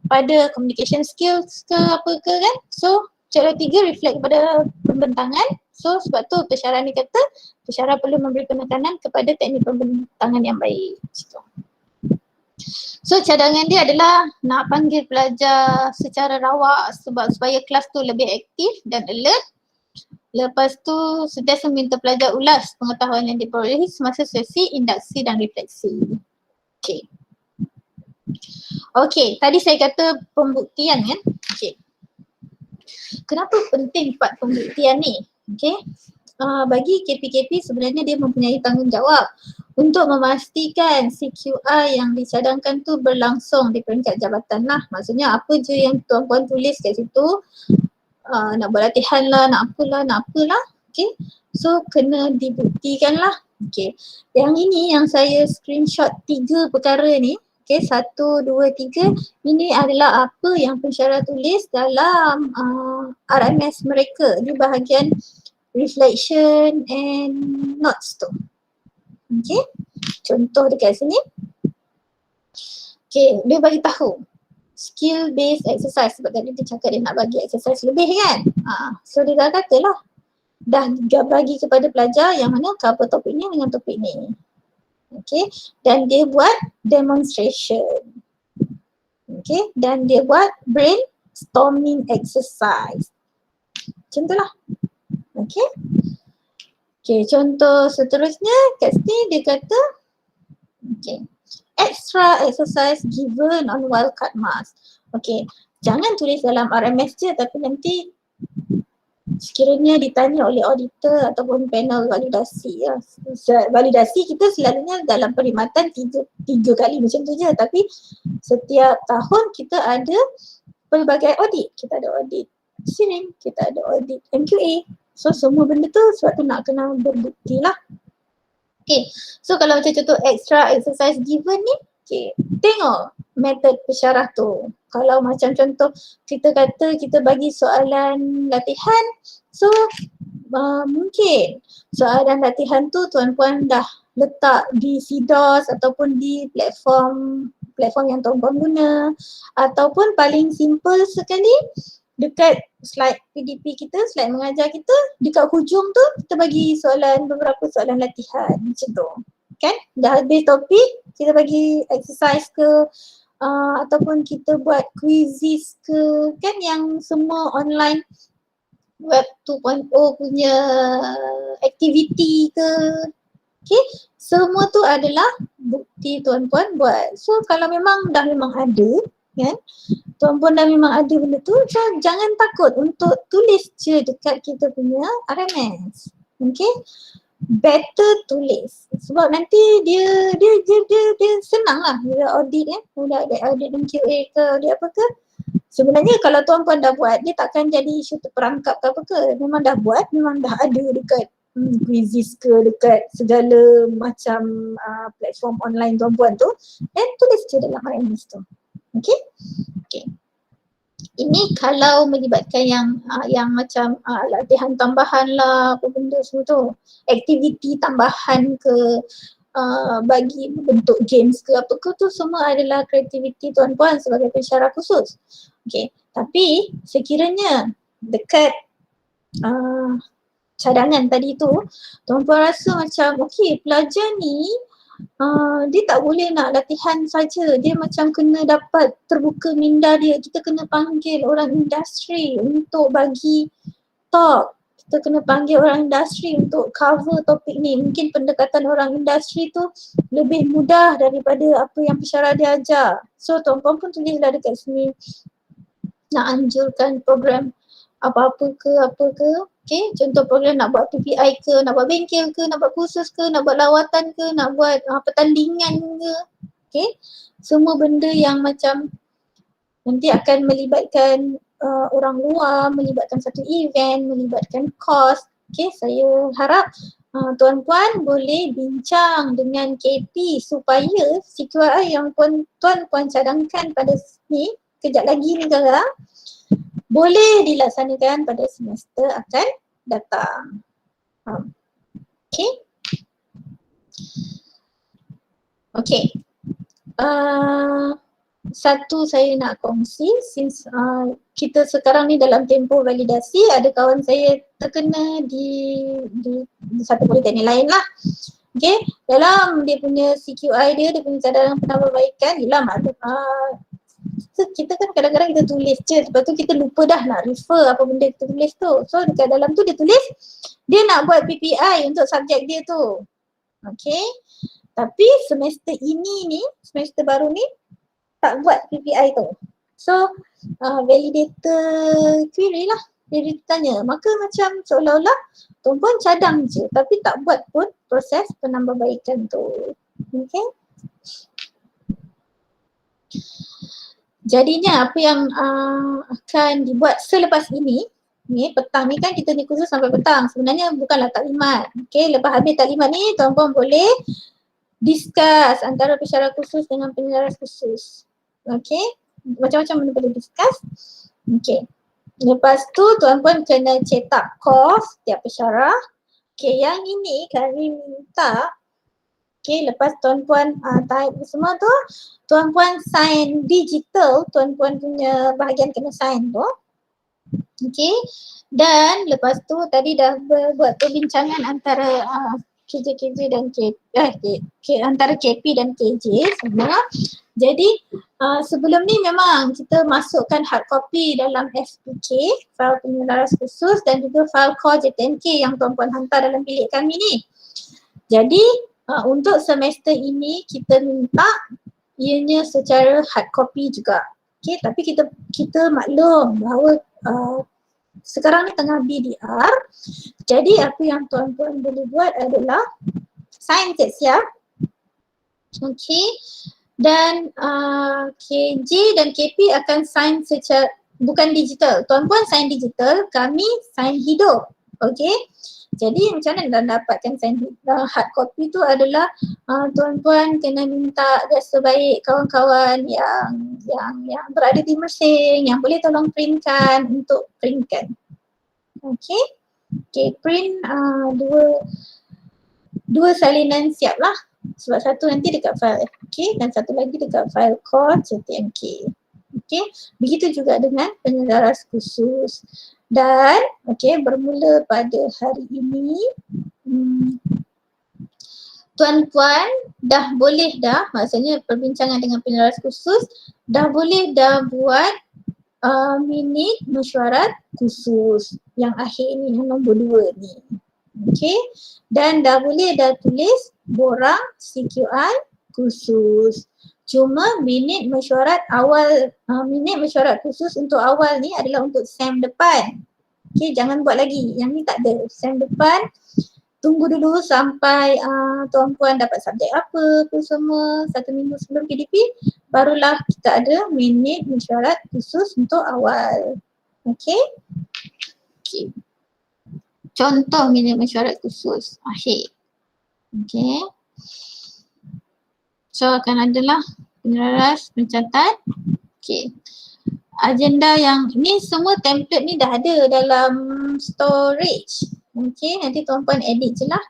A: pada communication skills ke apa ke kan. So CLO 3 reflect kepada pembentangan. So sebab tu pensyarah ni kata pensyarah perlu memberi penekanan kepada teknik pembentangan yang baik. So cadangan dia adalah nak panggil pelajar secara rawak supaya kelas tu lebih aktif dan alert. Lepas tu sentiasa minta pelajar ulas pengetahuan yang diperolehi semasa sesi induksi dan refleksi. Okay. Okay, tadi saya kata pembuktian kan. Okay. Kenapa penting part pembuktian ni? Okay. Bagi KP-KP sebenarnya dia mempunyai tanggungjawab untuk memastikan CQI yang dicadangkan tu berlangsung di peringkat jabatan lah. Maksudnya apa je yang tuan-puan tulis kat situ, nak buat latihan lah, nak apalah. Okay. So kena dibuktikan lah. Okay. Yang ini yang saya screenshot 3 perkara ni. Okay, 1, 2, 3. Ini adalah apa yang pensyarah tulis dalam RMS mereka di bahagian reflection and notes tu. Okay, contoh dekat sini. Okay, dia bagi tahu skill based exercise sebab tadi dia cakap dia nak bagi exercise lebih kan. So dia dah katalah dah bagi kepada pelajar yang mana cover topik ni dengan topik ni. Okay, dan dia buat demonstration. Okay, dan dia buat brainstorming exercise. Macam tu lah. Okay. Okay, contoh seterusnya kat sini dia kata okay, extra exercise given on wildcard mask. Okay, jangan tulis dalam RMS je tapi nanti sekiranya ditanya oleh auditor ataupun panel validasi ya. Validasi kita selalunya dalam perkhidmatan tiga kali macam tu je, tapi setiap tahun kita ada pelbagai audit. Kita ada audit SIRIM, kita ada audit MQA. So semua benda tu sebab tu nak kena berbukti lah. Okay, so kalau macam contoh extra exercise given ni, okay, tengok metod pensyarah tu. Kalau macam contoh kita kata kita bagi soalan latihan, so mungkin soalan latihan tu tuan-puan dah letak di CDOS ataupun di platform yang tuan-puan guna, ataupun paling simple sekali dekat slide PDP kita, slide mengajar kita, dekat hujung tu kita bagi beberapa soalan latihan macam tu. Kan? Dah habis topik, kita bagi exercise ke ataupun kita buat quizzes ke, kan yang semua online web 2.0 punya activity ke. Okay, semua tu adalah bukti tuan-puan buat. So kalau memang ada kan, tuan-puan dah memang ada benda tu, so jangan takut untuk tulis je dekat kita punya RMS. Okay, better tulis sebab nanti dia senang lah bila audit kan, bila ada audit MQA ke audit apa ke. Sebenarnya kalau tuan-puan dah buat, dia takkan jadi isu terperangkap ke apa ke. Memang dah buat, memang dah ada dekat quizzes ke, dekat segala macam platform online tuan-puan tu, dan tulis je dalam RMS tu. Okay. Okay. Ini kalau melibatkan yang macam latihan tambahan lah, apa benda semua tu. Aktiviti tambahan ke, bagi bentuk games ke apa ke tu semua adalah kreativiti tuan-puan sebagai pensyarah khusus. Okay. Tapi sekiranya dekat cadangan tadi tu, tuan-puan rasa macam okay, pelajar ni dia tak boleh nak latihan saja, dia macam kena dapat terbuka minda dia. Kita kena panggil orang industri untuk bagi talk, kita kena panggil orang industri untuk cover topik ni. Mungkin pendekatan orang industri tu lebih mudah daripada apa yang pensyarah dia ajar. So tuan-puan pun tulislah dekat sini nak anjurkan program apa-apa ke, okay, contoh program nak buat PPI ke, nak buat bengkel ke, nak buat kursus ke, nak buat lawatan ke, nak buat pertandingan ke, okay. Semua benda yang macam nanti akan melibatkan orang luar, melibatkan satu event, melibatkan kos. Okay, saya harap tuan-puan boleh bincang dengan KP supaya CQI yang tuan-puan cadangkan pada sini, kejap lagi ni sekarang, boleh dilaksanakan pada semester akan datang. Okay. Okay. Satu saya nak kongsi, since kita sekarang ni dalam tempoh validasi, ada kawan saya terkena di satu politeknik lain lah. Okay, dalam dia punya CQI dia punya cadangan penambahbaikan, yelah maklum kita kan kadang-kadang kita tulis je, lepas tu kita lupa dah nak refer apa benda kita tulis tu. So dekat dalam tu dia tulis dia nak buat PPI untuk subjek dia tu. Okay, tapi semester ini ni, semester baru ni tak buat PPI tu. So validator query lah, dia tanya, maka macam seolah-olah tuan-puan cadang je tapi tak buat pun proses penambahbaikan tu. Okay. Jadinya apa yang akan dibuat selepas ini, ni petang ni kan kita ni khusus sampai petang, sebenarnya bukanlah taklimat. Okay, lepas habis taklimat ni tuan-puan boleh discuss antara pensyarah khusus dengan penyelaras khusus. Okay, macam-macam benda boleh discuss. Okay, lepas tu tuan-puan kena cetak course tiap pensyarah. Okay, yang ini kami minta, okay, lepas tuan-puan type semua tu, tuan-puan sign digital, tuan-puan punya bahagian kena sign tu. Okay, dan lepas tu tadi dah buat perbincangan antara KJ dan antara KP dan KJ semua. Jadi sebelum ni memang kita masukkan hard copy dalam SPK, file penyelaras khusus, dan juga file core JTNK yang tuan-puan hantar dalam bilik kami ni. Jadi untuk semester ini kita minta ianya secara hard copy juga. Okay, tapi kita maklum bahawa sekarang ni tengah BDR. Jadi apa yang tuan-tuan boleh buat adalah sign siap-siap. Okay, dan KJ dan KP akan sign secara bukan digital. Tuan-puan sign digital, kami sign hidup. Okay, jadi macam mana nak dapatkan sign hard copy tu adalah tuan-puan kena minta sebaik kawan-kawan yang berada di Mersing yang boleh tolong printkan untuk printkan. Okay, print dua salinan siap lah, sebab satu nanti dekat file FK dan satu lagi dekat file core CTMK. Okay, begitu juga dengan penyelaras khusus. Dan bermula pada hari ini tuan-puan dah boleh maksudnya perbincangan dengan penyelaras khusus dah boleh buat minit mesyuarat khusus yang akhir ni, yang nombor 2 ni. Okay, dan dah boleh tulis borang CQI khusus. Cuma minit mesyuarat awal, minit mesyuarat khusus untuk awal ni adalah untuk SEM depan. Okay, jangan buat lagi, yang ni tak ada. SEM depan tunggu dulu sampai tuan-puan dapat subjek apa semua 1 minggu sebelum PDP, barulah kita ada minit mesyuarat khusus untuk awal. Okay. Contoh minit mesyuarat khusus akhir. Okay. So akan adalah penyelaras, pencatat, Okay. Agenda yang ni semua template ni dah ada dalam storage. Okay, nanti tuan-puan edit je lah.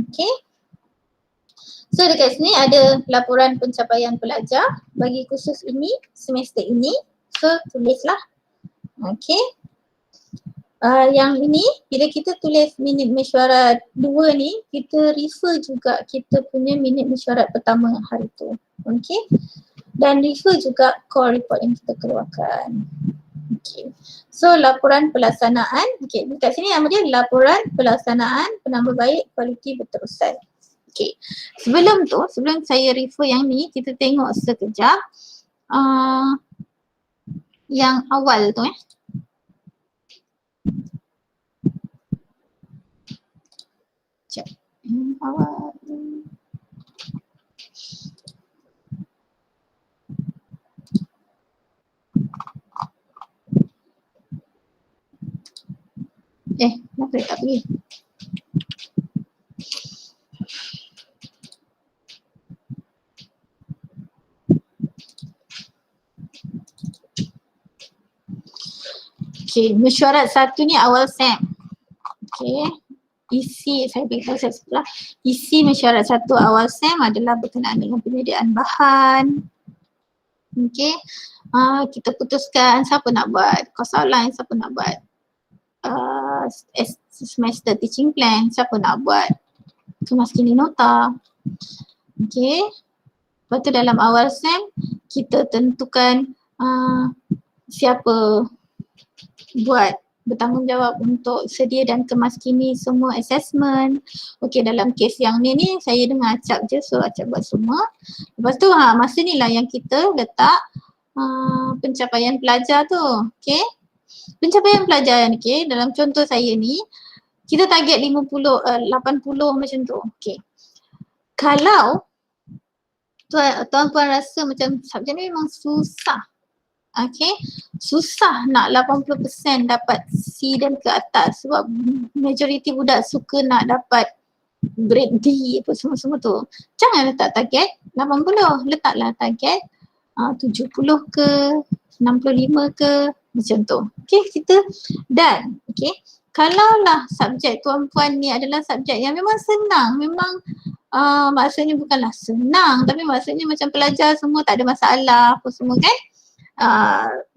A: Okay. So dekat sini ada laporan pencapaian pelajar bagi kursus ini, semester ini. So tulislah. Okay. Yang ini bila kita tulis minit mesyuarat 2 ni, kita refer juga kita punya minit mesyuarat pertama hari tu. Okay. Dan refer juga core report yang kita keluarkan. Okay. So laporan pelaksanaan, okay, dekat sini nama dia laporan pelaksanaan penambahbaik kualiti berterusan. Okay. Sebelum tu, sebelum saya refer yang ni, kita tengok sekejap yang awal tu Sekejap. Awal. Kenapa dia tak pergi? Okay, mesyuarat 1 ni awal SEM. Okay, isi, saya beritahu saya sebelah. Isi mesyuarat 1 awal SEM adalah berkenaan dengan penyediaan bahan. Okay, kita putuskan siapa nak buat course outline, siapa nak buat semester teaching plan, siapa nak buat kemaskini nota. Okay, lepas tu dalam awal SEM kita tentukan siapa buat bertanggungjawab untuk sedia dan kemaskini semua assessment. Okay, dalam kes yang ni saya dengan Acap je, so Acap buat semua. Lepas tu masa ni lah yang kita letak pencapaian pelajar tu. Okay, pencapaian pelajar ni, okay, dalam contoh saya ni kita target 80 macam tu. Okay, kalau tuan-puan rasa macam subjek ni memang susah, okay, susah nak 80% dapat C dan ke atas sebab majoriti budak suka nak dapat grade D apa semua-semua tu. Jangan letak target 80, letaklah target 70 ke 65 ke macam tu. Okay, kita dan okay, kalaulah subjek tuan-puan ni adalah subjek yang memang senang, memang maksudnya bukanlah senang tapi maksudnya macam pelajar semua tak ada masalah apa semua kan.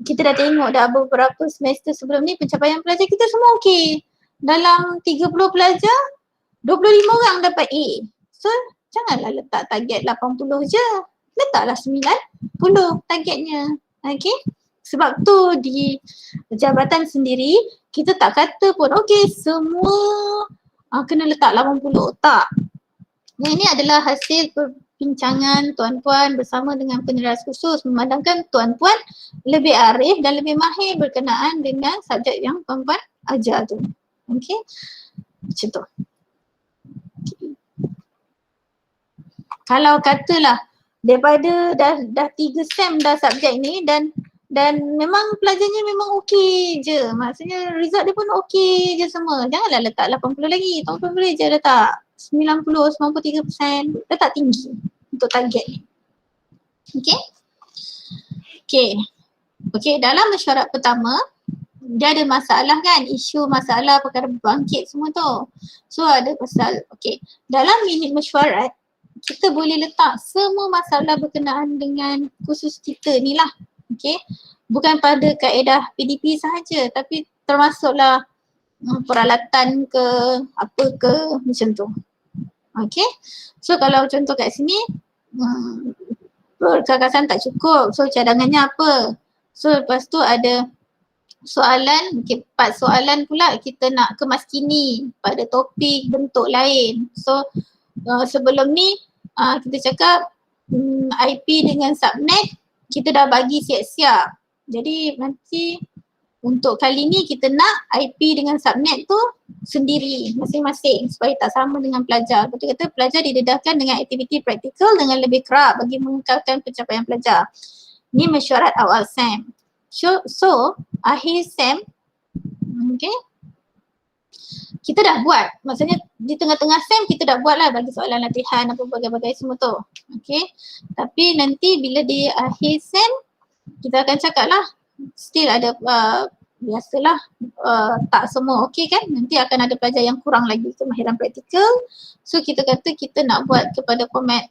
A: Kita dah tengok dah beberapa semester sebelum ni pencapaian pelajar kita semua okey. Dalam 30 pelajar, 25 orang dapat A. So janganlah letak target 80 je. Letaklah 90 targetnya. Okey. Sebab tu di jabatan sendiri kita tak kata pun okey semua kena letak 80. Tak. Yang ini adalah hasil perbincangan tuan-puan bersama dengan peneras khusus memandangkan tuan-puan lebih arif dan lebih mahir berkenaan dengan subjek yang tuan-puan ajar tu. Okey. Macam tu. Okay. Kalau katalah daripada dah 3 SEM dah subjek ni dan memang pelajarnya memang okey je. Maksudnya result dia pun okey je semua. Janganlah letak 80 lagi. Tuan-tuan boleh je letak 90, 93%. Letak tinggi untuk target ni. Okey. Okey, dalam mesyuarat pertama dia ada masalah kan, isu masalah perkara bangkit semua tu. So ada pasal, okey, dalam minit mesyuarat kita boleh letak semua masalah berkenaan dengan kursus kita ni lah. Okey, bukan pada kaedah PDP sahaja tapi termasuklah peralatan ke apa ke macam tu. Okey, so kalau contoh kat sini perkakasan tak cukup, so cadangannya apa? So lepas tu ada soalan, okay, part soalan pula kita nak kemaskini pada topik bentuk lain. So sebelum ni kita cakap IP dengan subnet kita dah bagi siap-siap. Jadi nanti untuk kali ni kita nak IP dengan subnet tu sendiri masing-masing supaya tak sama dengan pelajar. Betul kata pelajar didedahkan dengan aktiviti praktikal dengan lebih kerap bagi mengekalkan pencapaian pelajar. Ni mesyuarat awal SEM. So akhir SEM, okay, kita dah buat. Maksudnya di tengah-tengah SEM kita dah buat lah bagi soalan latihan apa bagai-bagai semua tu. Okay. Tapi nanti bila di akhir SEM kita akan cakap lah still ada biasalah tak semua okey kan, nanti akan ada pelajar yang kurang lagi kemahiran praktikal. So kita kata kita nak buat kepada format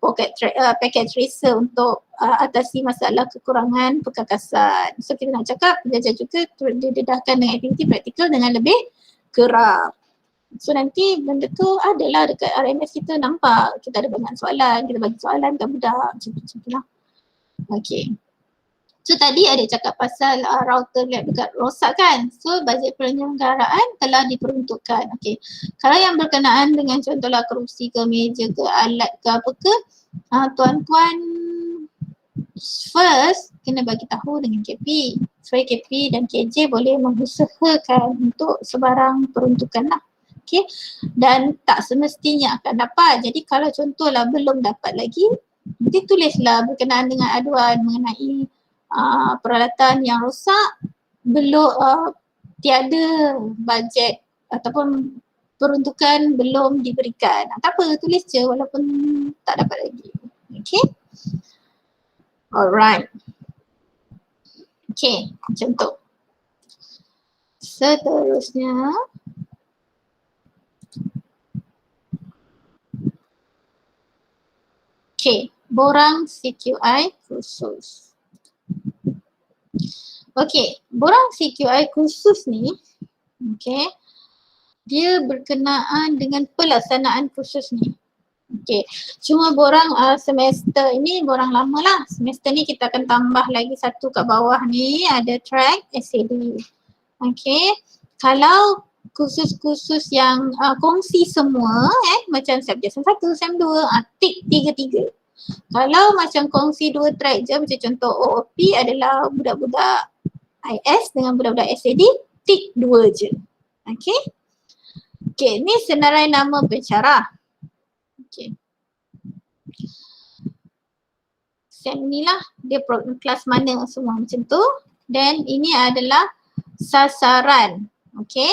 A: packet tracer untuk atasi masalah kekurangan perkakasan. So kita nak cakap pelajar juga didedahkan dengan aktiviti praktikal dengan lebih kerap. So nanti benda tu adalah dekat RMS kita nampak, kita ada banyak soalan, kita bagi soalan kat budak macam tu lah. Okay. So tadi ada cakap pasal router lab dekat rosak kan. So bajet penyelenggaraan telah diperuntukkan. Okay. Kalau yang berkenaan dengan contohlah kerusi ke meja ke alat ke apa ke, tuan-tuan first kena bagi tahu dengan KP. Supaya KP dan KJ boleh mengusahakan untuk sebarang peruntukan lah. Okay. Dan tak semestinya akan dapat. Jadi kalau contohlah belum dapat lagi, nanti tulislah berkenaan dengan aduan mengenai peralatan yang rosak, belum tiada bajet ataupun peruntukan belum diberikan. Tak apa, tulis je walaupun tak dapat lagi. Okay. Alright. Okay, macam tu. Seterusnya, okay, borang CQI khusus. Okay, borang CQI khusus ni, okay, dia berkenaan dengan pelaksanaan kursus ni. Okay, cuma borang semester ini borang lama lah. Semester ni kita akan tambah lagi satu kat bawah ni, ada track SAD. Okay, kalau kursus-kursus yang kongsi semua macam subjek SEM 1, SEM 2, tik 3-3. Kalau macam kongsi 2 track je macam contoh OOP adalah budak-budak IS dengan budak-budak SAD, tik 2 je. Okay. Okay, ni senarai nama pensyarah. Okay. SEM ni lah, dia kelas mana semua macam tu. Dan ini adalah sasaran. Okay.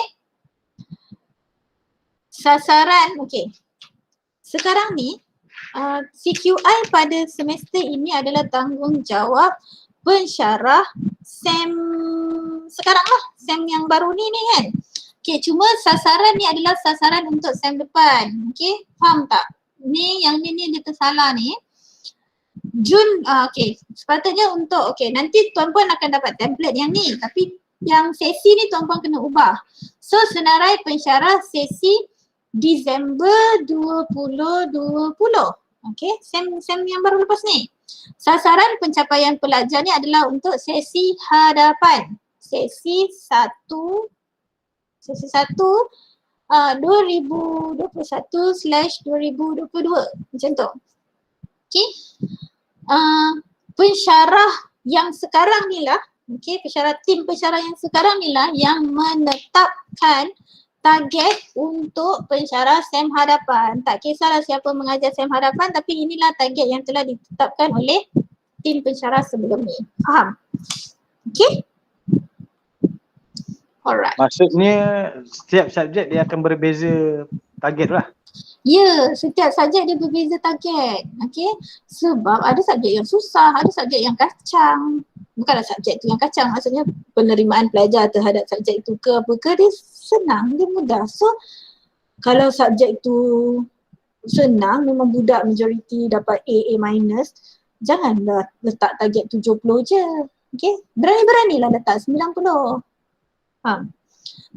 A: Sasaran, okay. Sekarang ni, CQI pada semester ini adalah tanggungjawab pensyarah SEM sekarang lah, SEM yang baru ni kan. Okay, cuma sasaran ni adalah sasaran untuk SEM depan. Okay, faham tak? Ni yang ni dia tersalah ni. Okay, sepatutnya untuk, okay, nanti tuan-puan akan dapat template yang ni, tapi yang sesi ni tuan-puan kena ubah. So senarai pensyarah sesi Disember 2020. Okay, SEM yang baru lepas ni. Sasaran pencapaian pelajar ni adalah untuk sesi hadapan. Sesi 1 2021/2022 macam tu. Okay. Pensyarah yang sekarang ni lah, okay, tim pensyarah yang sekarang ni lah yang menetapkan target untuk pensyarah SEM hadapan. Tak kisahlah siapa mengajar SEM hadapan, tapi inilah target yang telah ditetapkan oleh tim pensyarah sebelum ni. Faham? Okay? Alright.
C: Maksudnya setiap subjek dia akan berbeza target lah.
A: Ya, setiap subjek dia berbeza target. Okay? Sebab ada subjek yang susah, ada subjek yang kacang. Bukanlah subjek tu yang kacang, maksudnya penerimaan pelajar terhadap subjek tu ke apa ke, dia senang, dia mudah. So kalau subjek tu senang, memang budak majoriti dapat A minus, janganlah letak target 70 je. Okay? Berani-beranilah letak 90.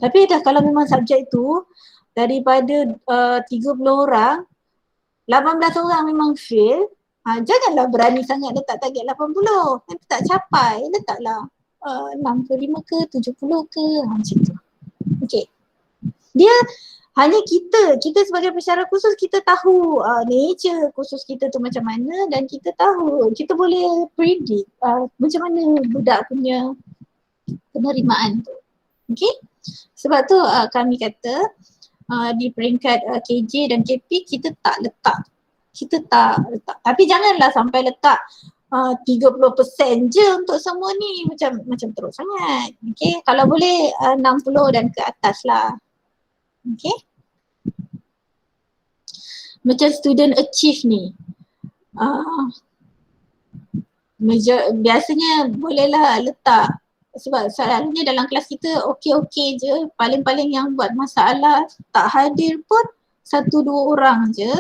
A: Tapi dah kalau memang subjek tu daripada 30 orang, 18 orang memang fail, janganlah berani sangat letak target 80. Nanti tak capai, letaklah 65 ke 70 ke, macam tu. Okay. Dia hanya kita sebagai pensyarah khusus, kita tahu nature khusus kita tu macam mana, dan kita tahu, kita boleh predict macam mana budak punya penerimaan tu. Okay. Sebab tu kami kata di peringkat KJ dan KP kita tak letak. Tapi janganlah sampai letak 30% je untuk semua ni, macam teruk sangat. Okay, kalau boleh 60 dan ke atas lah. Okay. Macam student achieve ni. biasanya bolehlah letak, sebab selalunya dalam kelas kita okey-okey je, paling-paling yang buat masalah tak hadir pun 1-2 orang je.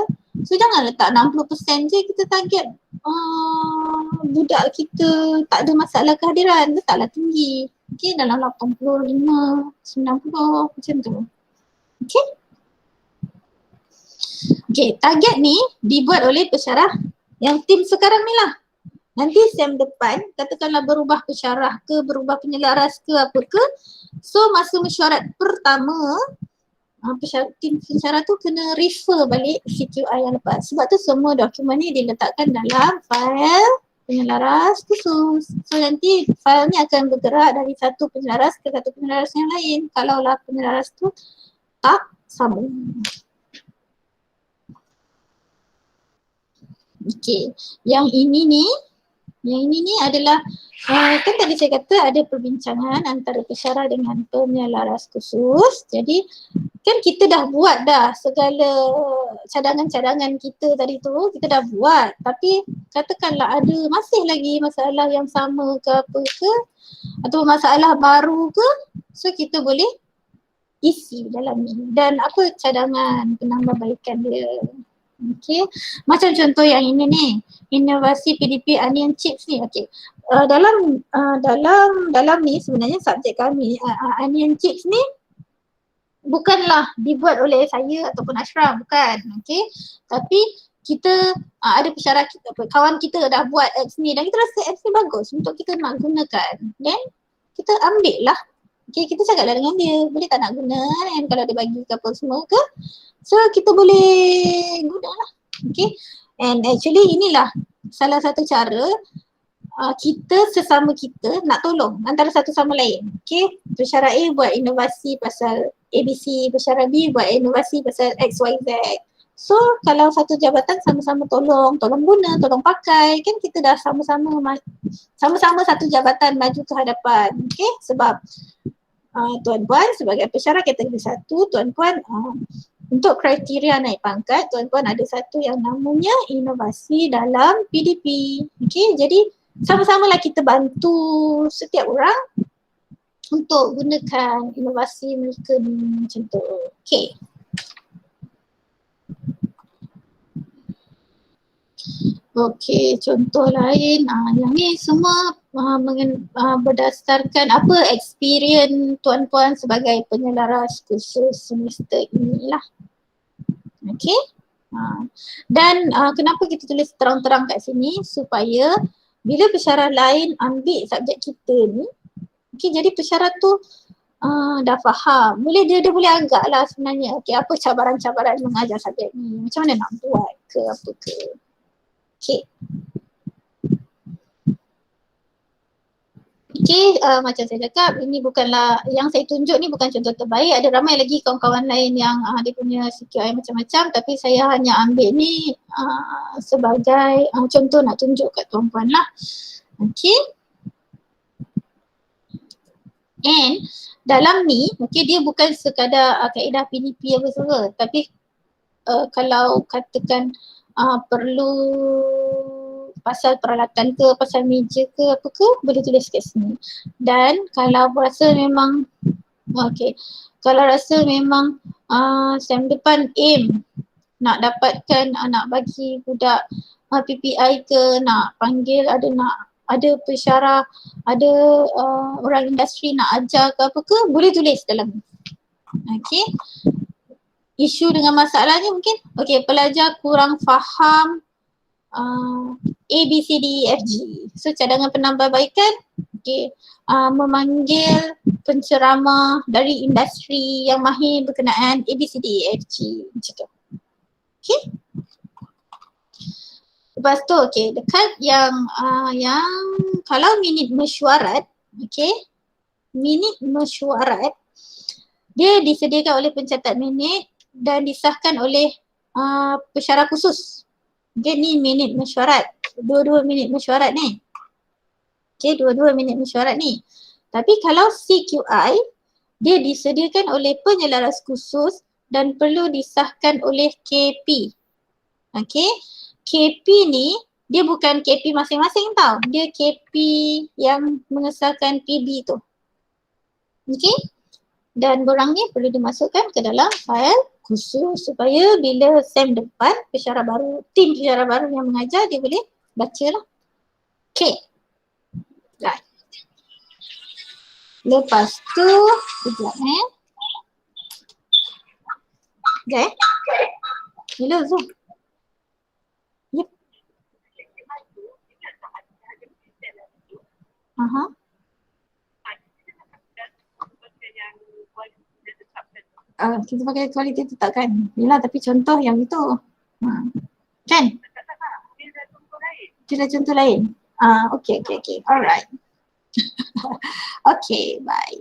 A: So jangan letak 60% je kita target budak kita tak ada masalah kehadiran, letaklah tinggi. Okay, dalam 85, 90 macam tu. Okay. Okay, target ni dibuat oleh pesyarah yang tim sekarang ni lah. Nanti SEM depan, katakanlah berubah pesyarah ke, berubah penyelaras ke apa ke. So masa mesyuarat pertama, tim pesyarah tu kena refer balik CQI yang lepas. Sebab tu semua dokumen ni diletakkan dalam file penyelaras khusus. So nanti file ni akan bergerak dari satu penyelaras ke satu penyelaras yang lain. Kalaulah penyelaras tu tak sambung. Okay, yang ini ni adalah kan tadi saya kata ada perbincangan antara pesyarah dengan penyelaras khusus. Jadi kan kita dah buat dah segala cadangan-cadangan kita tadi tu, kita dah buat. Tapi katakanlah ada masih lagi masalah yang sama ke apa ke, atau masalah baru ke, so kita boleh isi dalam ni. Dan apa cadangan penambahbaikan dia. Okay, macam contoh yang ini ni, inovasi PDP onion chips ni. Okay, dalam ni sebenarnya subjek kami onion chips ni bukanlah dibuat oleh saya ataupun Ashraf, bukan. Okay, tapi kita ada pesyarah kita, kawan kita dah buat apps ni dan kita rasa apps ni bagus untuk kita nak gunakan, then kita ambil lah. Okay, kita cakaplah dengan dia, boleh tak nak guna kan, kalau dia bagi ke apa semua ke, so kita boleh guna lah. Okay, and actually inilah salah satu cara kita sesama kita nak tolong antara satu sama lain. Okay, pesyarah A buat inovasi pasal ABC, pesyarah B buat inovasi pasal XYZ. So kalau satu jabatan sama-sama tolong guna, tolong pakai, kan kita dah sama-sama satu jabatan maju ke hadapan. Okay, sebab tuan-puan sebagai pesyarah kategori 1, tuan-puan untuk kriteria naik pangkat, tuan-puan ada satu yang namanya inovasi dalam PDP. Okay, jadi sama-samalah kita bantu setiap orang untuk gunakan inovasi mereka ni macam tu. Okay. Okey, contoh lain, yang ni semua berdasarkan apa experience tuan-puan sebagai penyelaras khusus semester inilah. Okey. Dan kenapa kita tulis terang-terang kat sini, supaya bila pesyarah lain ambil subjek kita ni, okey, jadi pesyarah tu dah faham. Dia boleh agak lah sebenarnya, okey, apa cabaran-cabaran mengajar subjek ni, macam mana nak buat ke apa ke. Okay. Okay, macam saya cakap, ini bukanlah, yang saya tunjuk ni bukan contoh terbaik. Ada ramai lagi kawan-kawan lain yang dia punya CQI macam-macam, tapi saya hanya ambil ni sebagai contoh nak tunjuk kat tuan-puan lah. Okay. And dalam ni, okay, dia bukan sekadar kaedah PDP apa semua, tapi kalau katakan perlu pasal peralatan ke, pasal meja ke apa ke, boleh tulis kat sini. Dan kalau rasa memang kalau rasa memang SEM depan aim nak dapatkan, nak bagi budak PPI ke, nak panggil, ada pesyarah, ada orang industri nak ajar ke apa ke, boleh tulis dalam ni. Okay. Isu dengan masalahnya mungkin, pelajar kurang faham A, B, C, D, E, F, G. So cadangan penambahbaikan, memanggil penceramah dari industri yang mahir berkenaan A, B, C, D, E, F, G, macam tu. Okay. Lepas tu, dekat yang kalau minit mesyuarat, minit mesyuarat, dia disediakan oleh pencatat minit dan disahkan oleh pesyarah khusus. Okay, ni minit mesyuarat, 22 minit mesyuarat ni. Okay, 22 minit mesyuarat ni. Tapi kalau CQI, dia disediakan oleh penyelaras khusus dan perlu disahkan oleh KP. Okay, KP ni Dia bukan KP masing-masing tau. Dia KP yang mengesahkan PB tu. Okay. Dan borang ni perlu dimasukkan ke dalam file khusus supaya bila SEM depan, pensyarah baru, tim pensyarah baru yang mengajar dia boleh baca lah. Okay. Right. Lepas tu, sekejap Okay. Hello Zoom. Yep. Kita pakai kualiti tetap kan? Yelah, tapi contoh yang itu. Kan? Dia dah contoh lain. Okay. Alright. Okay, bye.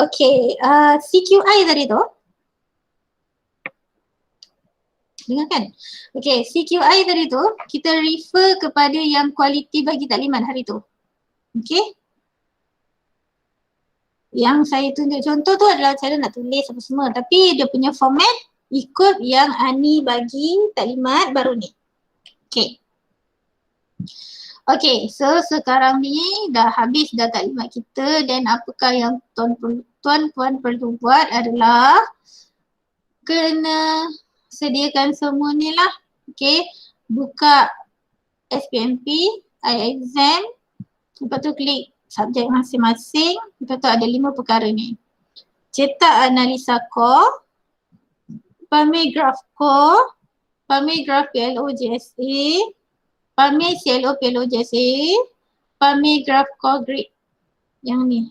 A: Okay, CQI tadi tu. Dengar kan? Okay, CQI tadi tu, kita refer kepada yang kualiti bagi taklimat hari tu. Okay? Yang saya tunjuk contoh tu adalah cara nak tulis apa semua. Tapi dia punya format ikut yang Ani bagi taklimat baru ni. Okay. Okay, so sekarang ni dah habis dah taklimat kita dan apakah yang tuan-puan perlu buat adalah kena sediakan semua ni lah. Okay, buka SPMP, iExam, lepas tu klik subjek masing-masing, lepas tu ada 5 perkara ni. Cetak analisa core, Pamir core, Pamir PLO JSA, Pamir CLO PLO JSA, Pamir core grid. Yang ni.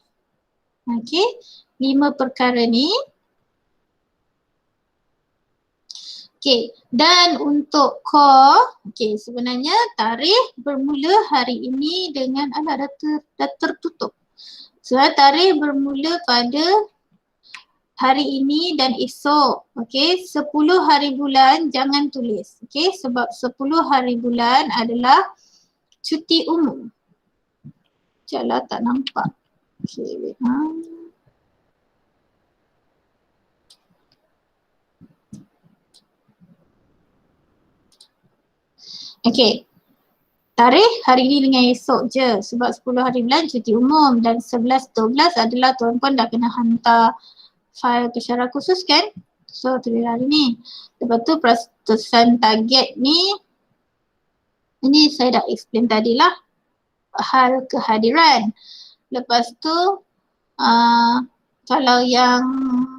A: Okay, 5 perkara ni. Okay, dan untuk core, okay, sebenarnya tarikh bermula hari ini dengan dah tertutup. So, tarikh bermula pada hari ini dan esok. Okay, 10 hari bulan jangan tulis. Okay, sebab 10 hari bulan adalah cuti umum. Sekejaplah, tak nampak. Okay, wait. Okay, tarikh hari ini dengan esok je sebab 10 hari bulan cuti umum dan 11-12 adalah tuan-puan dah kena hantar file pensyarah khusus kan? So tulis hari ni. Lepas tu peratusan target ni, ini saya dah explain tadilah hal kehadiran. Lepas tu kalau yang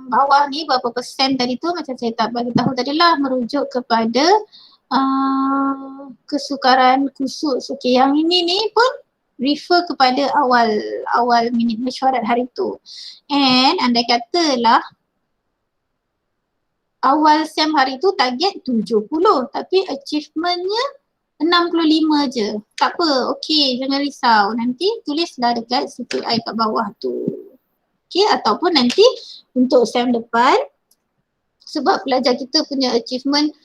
A: bawah ni berapa persen tadi tu macam saya tak bagi tahu tadilah merujuk kepada kesukaran khusus. Okay, yang ini ni pun refer kepada awal minit mesyuarat hari tu. And andai katalah awal SEM hari tu target 70 tapi achievementnya 65 je. Tak apa, okay, jangan risau. Nanti tulislah dekat CQI kat bawah tu. Okay, ataupun nanti untuk SEM depan sebab pelajar kita punya achievement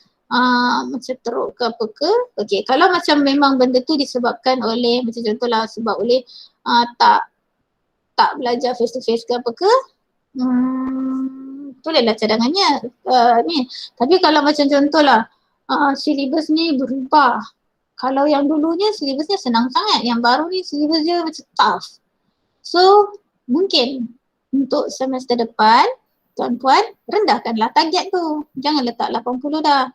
A: macam teruk ke apa ke. Okay, kalau macam memang benda tu disebabkan oleh macam contohlah sebab oleh tak belajar face to face ke apa ke, bolehlah cadangannya ni. Tapi kalau macam contohlah silibus ni berubah. Kalau yang dulunya silibusnya senang sangat, yang baru ni silibus dia macam tough. So mungkin untuk semester depan tuan-puan rendahkanlah target tu. Jangan letak 80 dah.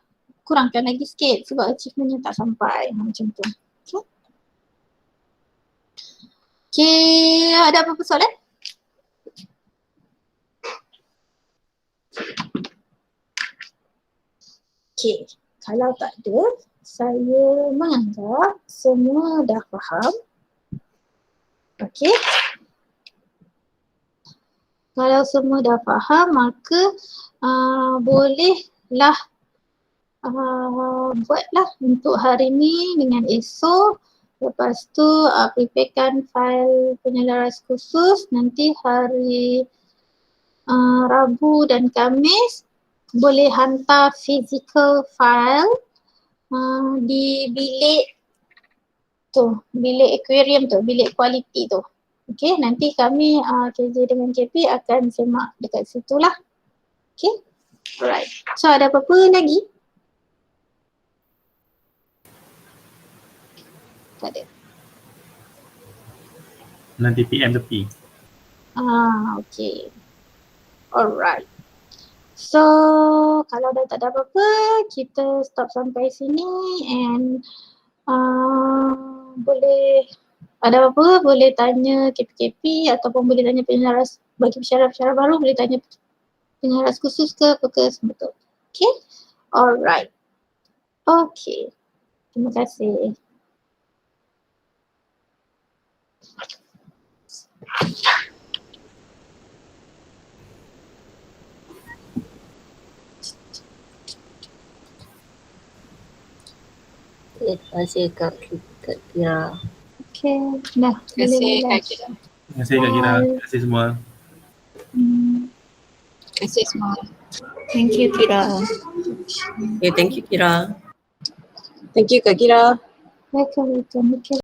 A: Kurangkan lagi sikit sebab achievementnya tak sampai. Macam tu. Okay, ada apa-apa soalan? Okay, kalau tak ada, saya menganggap semua dah faham. Okay. Kalau semua dah faham, maka bolehlah buatlah untuk hari ni dengan esok. Lepas tu preparekan file penyelaras khusus. Nanti hari Rabu dan Khamis boleh hantar physical file di bilik tu, bilik aquarium tu, bilik kualiti tu. Okay, nanti kami KJ dengan KP akan semak dekat situ lah. Okay. Alright. So ada apa-apa lagi? Tak ada.
D: Nanti PM tepi.
A: Okay. Alright. So kalau dah tak ada apa-apa, kita stop sampai sini and boleh ada apa-apa boleh tanya KPKP ataupun boleh tanya penyaras bagi pensyarah-pensyarah baru, boleh tanya penyaras khusus ke apa ke sebetul. Okay? Alright. Okay. Terima kasih.
E: Terima kasih Kak Kira.
A: Okay. Dah.
B: Terima kasih
A: boleh
B: Kak
A: relax.
B: Kira.
D: Terima kasih Kak Kira. Terima kasih semua.
B: Terima kasih semua.
A: Thank you Kira.
E: Okay, thank you Kira.
B: Thank you Kak Kira.
A: Welcome. Okay.